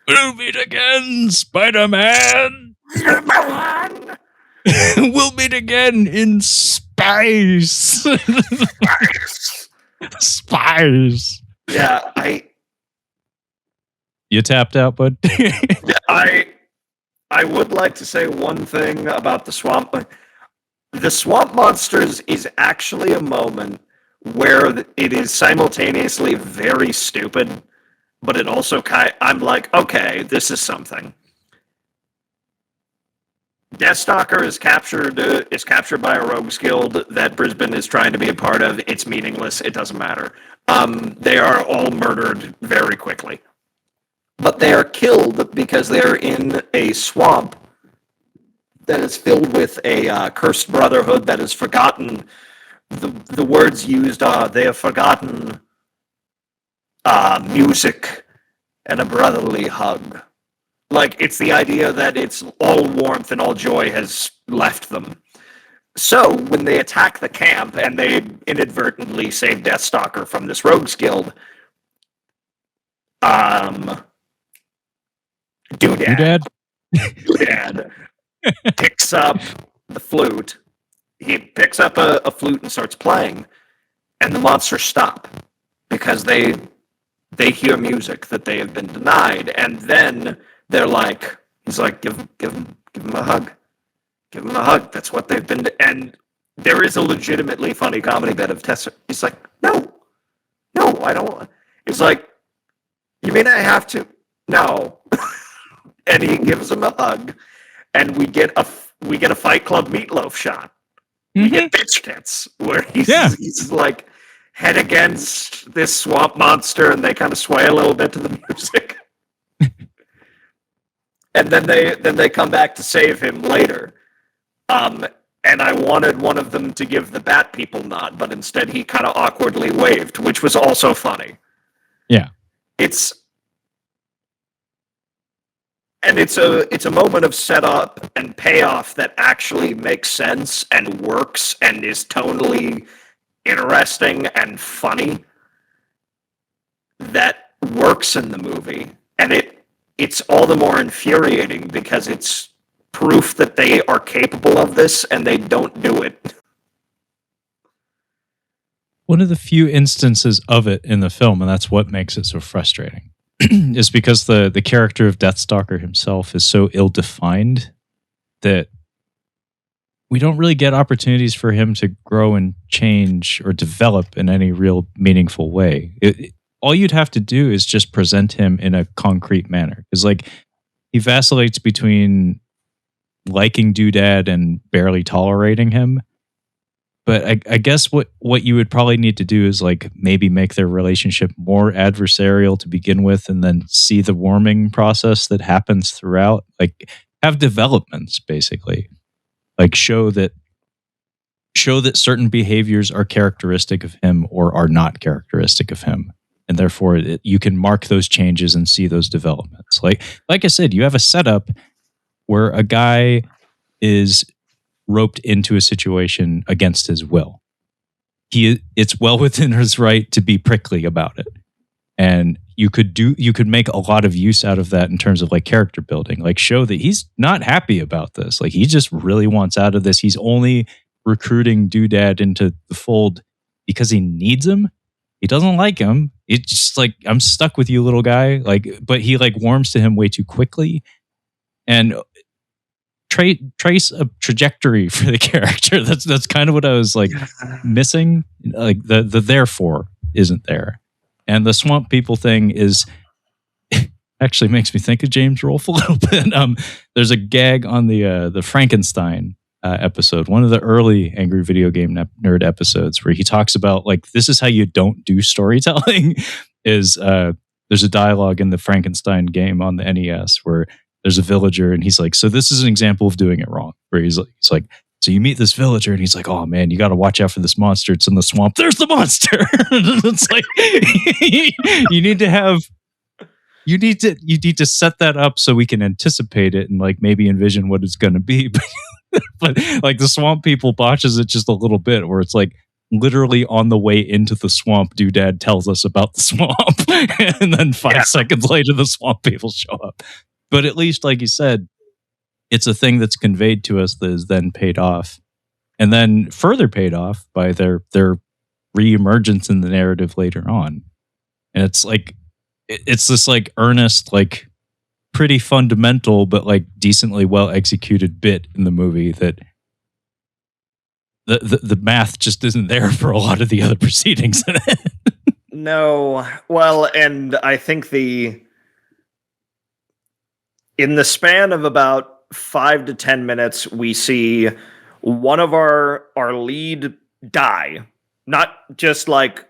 "We'll meet again, Spider-Man." "We'll meet again in space." Spies. Yeah, You tapped out, bud? I would like to say one thing about the swamp. The Swamp Monsters is actually a moment where it is simultaneously very stupid, but it also I'm like, okay, this is something. Deathstalker is captured by a rogues guild that Brisbane is trying to be a part of. It's meaningless. It doesn't matter. They are all murdered very quickly. But they are killed because they're in a swamp that is filled with a cursed brotherhood that has forgotten the words used. They have forgotten music and a brotherly hug. Like, it's the idea that it's all warmth and all joy has left them. So when they attack the camp and they inadvertently save Deathstalker from this rogues guild, Doodad picks up the flute. He picks up a flute and starts playing, and the monsters stop because they hear music that they have been denied, and then they're like, he's like, give him a hug. Give him a hug. That's what they've been. And there is a legitimately funny comedy bit of Tessa. He's like, no, I don't. He's like, you mean I have to? No. And he gives him a hug, and we get a Fight Club Meatloaf shot. We get bitch tits where he's like head against this swamp monster, and they kind of sway a little bit to the music. And then they come back to save him later. And I wanted one of them to give the Bat People nod, but instead he kind of awkwardly waved, which was also funny. Yeah. It's a moment of setup and payoff that actually makes sense and works and is tonally interesting and funny. That works in the movie. And it's all the more infuriating because it's proof that they are capable of this and they don't do it. One of the few instances of it in the film, and that's what makes it so frustrating, is because the character of Deathstalker himself is so ill-defined that we don't really get opportunities for him to grow and change or develop in any real meaningful way. All you'd have to do is just present him in a concrete manner. Because like he vacillates between liking Doodad and barely tolerating him. But I guess what you would probably need to do is like maybe make their relationship more adversarial to begin with, and then see the warming process that happens throughout. Like have developments basically. Like show that certain behaviors are characteristic of him or are not characteristic of him. And therefore you can mark those changes and see those developments. Like I said, you have a setup where a guy is roped into a situation against his will. It's well within his right to be prickly about it. And you could make a lot of use out of that in terms of like character building, like show that he's not happy about this. Like he just really wants out of this. He's only recruiting Doodad into the fold because he needs him. He doesn't like him. It's just like, I'm stuck with you, little guy. Like, but he like warms to him way too quickly. And trace a trajectory for the character. That's kind of what I was like missing. Like the therefore isn't there. And the swamp people thing is actually makes me think of James Rolfe a little bit. There's a gag on the Frankenstein episode, one of the early Angry Video Game Nerd episodes, where he talks about like this is how you don't do storytelling. Is there's a dialogue in the Frankenstein game on the NES where there's a villager and he's like, so this is an example of doing it wrong. Where he's like, so you meet this villager and he's like, oh man, you got to watch out for this monster. It's in the swamp. There's the monster. It's like you need to set that up so we can anticipate it and like maybe envision what it's going to be. But like the swamp people botches it just a little bit, where it's like literally on the way into the swamp, Doodad tells us about the swamp, and then 5 seconds later, the swamp people show up. But at least, like you said, it's a thing that's conveyed to us that is then paid off, and then further paid off by their reemergence in the narrative later on. And it's like it's this like earnest, like pretty fundamental, but like decently well executed bit in the movie that the math just isn't there for a lot of the other proceedings in it. No, well, and I think in the span of about 5 to 10 minutes, we see one of our lead die. Not just like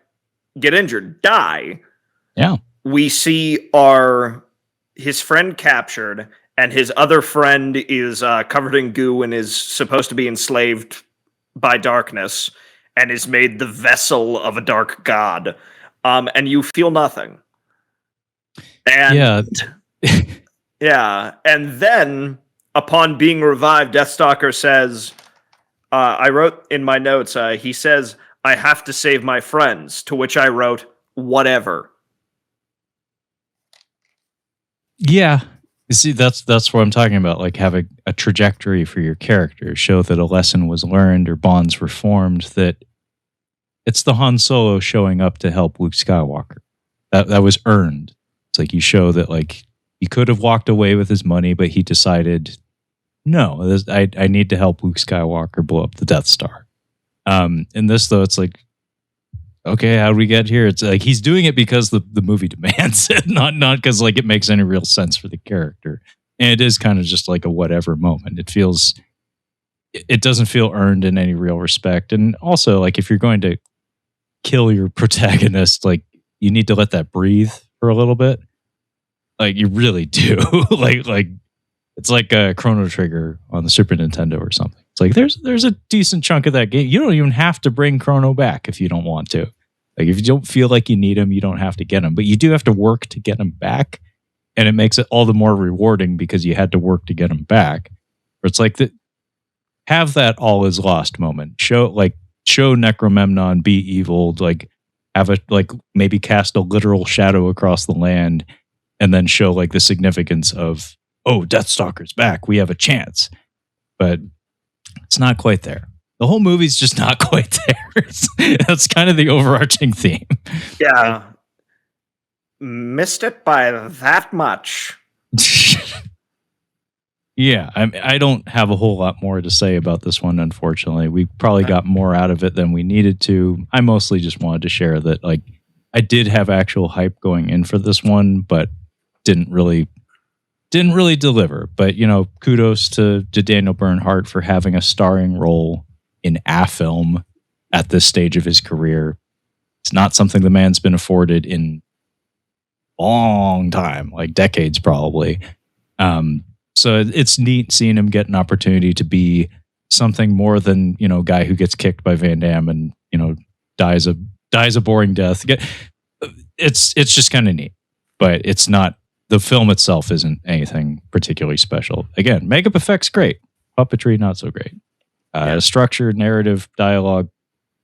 get injured, die. Yeah. We see his friend captured, and his other friend is covered in goo and is supposed to be enslaved by darkness and is made the vessel of a dark god. And you feel nothing. And yeah. Yeah, and then upon being revived, Deathstalker says, I wrote in my notes, he says, "I have to save my friends," to which I wrote, "Whatever." Yeah. You see, that's what I'm talking about. Like, have a trajectory for your character, show that a lesson was learned or bonds were formed, that it's the Han Solo showing up to help Luke Skywalker. That was earned. It's like you show that, like, he could have walked away with his money, but he decided, no, I need to help Luke Skywalker blow up the Death Star. In this, though, it's like, okay, how do we get here? It's like he's doing it because the movie demands it, not because like it makes any real sense for the character. And it is kind of just like a whatever moment. It doesn't feel earned in any real respect. And also, like, if you're going to kill your protagonist, like, you need to let that breathe for a little bit. Like, you really do. like it's like a Chrono Trigger on the Super Nintendo or something. It's like there's a decent chunk of that game. You don't even have to bring Chrono back if you don't want to. Like, if you don't feel like you need him, you don't have to get him. But you do have to work to get him back, and it makes it all the more rewarding because you had to work to get him back. Where it's like have that all is lost moment. Show Necromemnon be evil. Like, have maybe cast a literal shadow across the land, and then show like the significance of, oh, Deathstalker's back. We have a chance. But it's not quite there. The whole movie's just not quite there. That's kind of the overarching theme. Yeah. Missed it by that much. Yeah, I don't have a whole lot more to say about this one, unfortunately. We probably got more out of it than we needed to. I mostly just wanted to share that, like, I did have actual hype going in for this one, but didn't really deliver. But, you know, kudos to Daniel Bernhardt for having a starring role in a film at this stage of his career. It's not something the man's been afforded in a long time, like decades probably. So it's neat seeing him get an opportunity to be something more than, you know, a guy who gets kicked by Van Damme and, you know, dies a boring death. It's just kind of neat, but it's not. The film itself isn't anything particularly special. Again, makeup effects great, puppetry not so great. Structure, narrative, dialogue,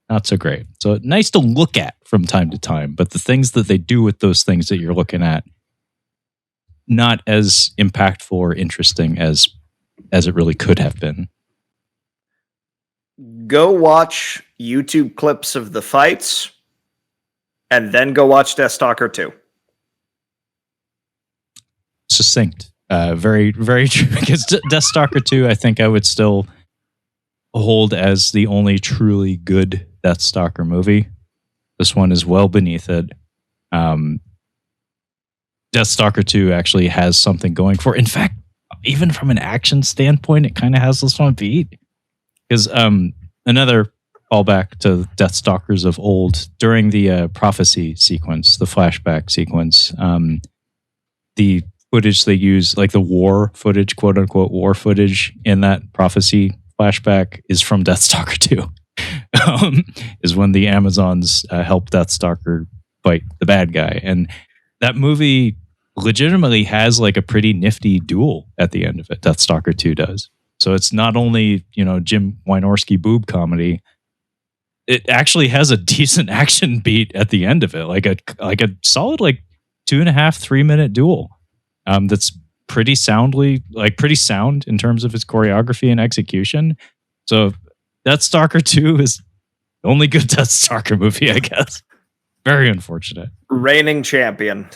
not so great. So nice to look at from time to time, but the things that they do with those things that you're looking at, not as impactful or interesting as it really could have been. Go watch YouTube clips of the fights, and then go watch Deathstalker 2. Succinct. Very, very true. Because Deathstalker 2, I think I would still hold as the only truly good Deathstalker movie. This one is well beneath it. Deathstalker 2 actually has something going for it. In fact, even from an action standpoint, it kind of has this one beat. Because another callback to Deathstalkers of old, during the prophecy sequence, the flashback sequence, the footage they use, like the war footage, quote unquote war footage in that prophecy flashback, is from Deathstalker 2. Is when the Amazons help Deathstalker fight the bad guy. And that movie legitimately has like a pretty nifty duel at the end of it. Deathstalker 2 does. So it's not only, you know, Jim Wynorski boob comedy. It actually has a decent action beat at the end of it, like a solid 2.5-3 minute duel. That's pretty sound in terms of its choreography and execution. So Deathstalker 2 is the only good Deathstalker movie, I guess. Very unfortunate. Reigning champion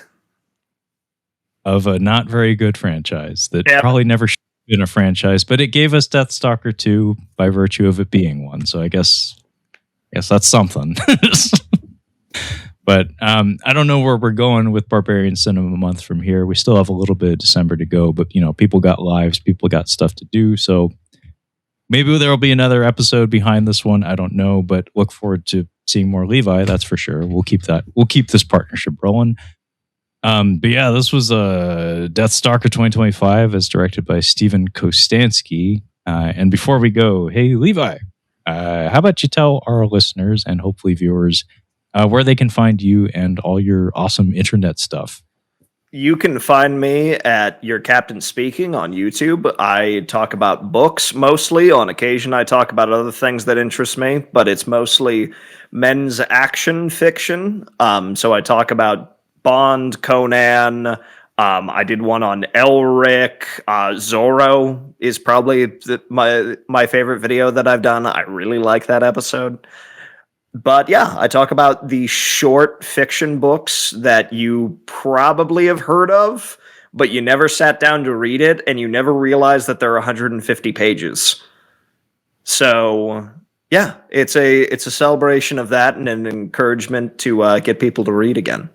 of a not very good franchise that probably never should have been a franchise, but it gave us Deathstalker 2 by virtue of it being one. So I guess that's something. But I don't know where we're going with Barbarian Cinema Month from here. We still have a little bit of December to go, but, you know, people got lives, people got stuff to do. So maybe there will be another episode behind this one. I don't know, but look forward to seeing more Levi. That's for sure. We'll keep this partnership rolling. But yeah, this was Deathstalker 2025 as directed by Steven Kostanski. And before we go, hey, Levi, how about you tell our listeners and hopefully viewers where they can find you and all your awesome internet stuff? You can find me at Your Captain Speaking on YouTube. I talk about books mostly. On occasion, I talk about other things that interest me, but it's mostly men's action fiction. So I talk about Bond, Conan. I did one on Elric. Zorro is probably my favorite video that I've done. I really like that episode. But yeah, I talk about the short fiction books that you probably have heard of, but you never sat down to read it, and you never realized that there are 150 pages. So yeah, it's a celebration of that and an encouragement to get people to read again.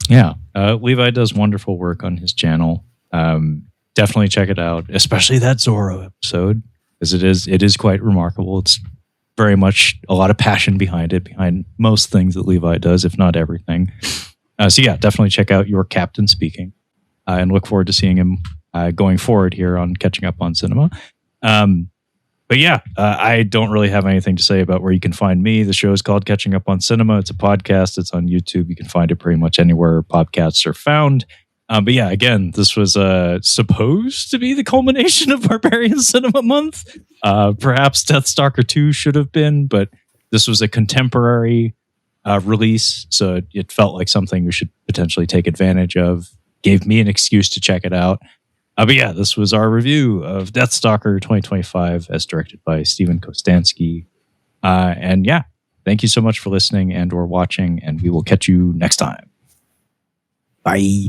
Yeah, Levi does wonderful work on his channel. Definitely check it out, especially that Zorro episode, because it is quite remarkable. It's very much a lot of passion behind it, behind most things that Levi does, if not everything. So yeah, definitely check out Your Captain Speaking, and look forward to seeing him going forward here on Catching Up on Cinema. But yeah, I don't really have anything to say about where you can find me. The show is called Catching Up on Cinema. It's a podcast. It's on YouTube. You can find it pretty much anywhere podcasts are found. But yeah, again, this was supposed to be the culmination of Barbarian Cinema Month. Perhaps Deathstalker 2 should have been, but this was a contemporary release, so it felt like something we should potentially take advantage of. Gave me an excuse to check it out. But yeah, this was our review of Deathstalker 2025 as directed by Steven Kostanski. And yeah, thank you so much for listening and or watching, and we will catch you next time. Bye.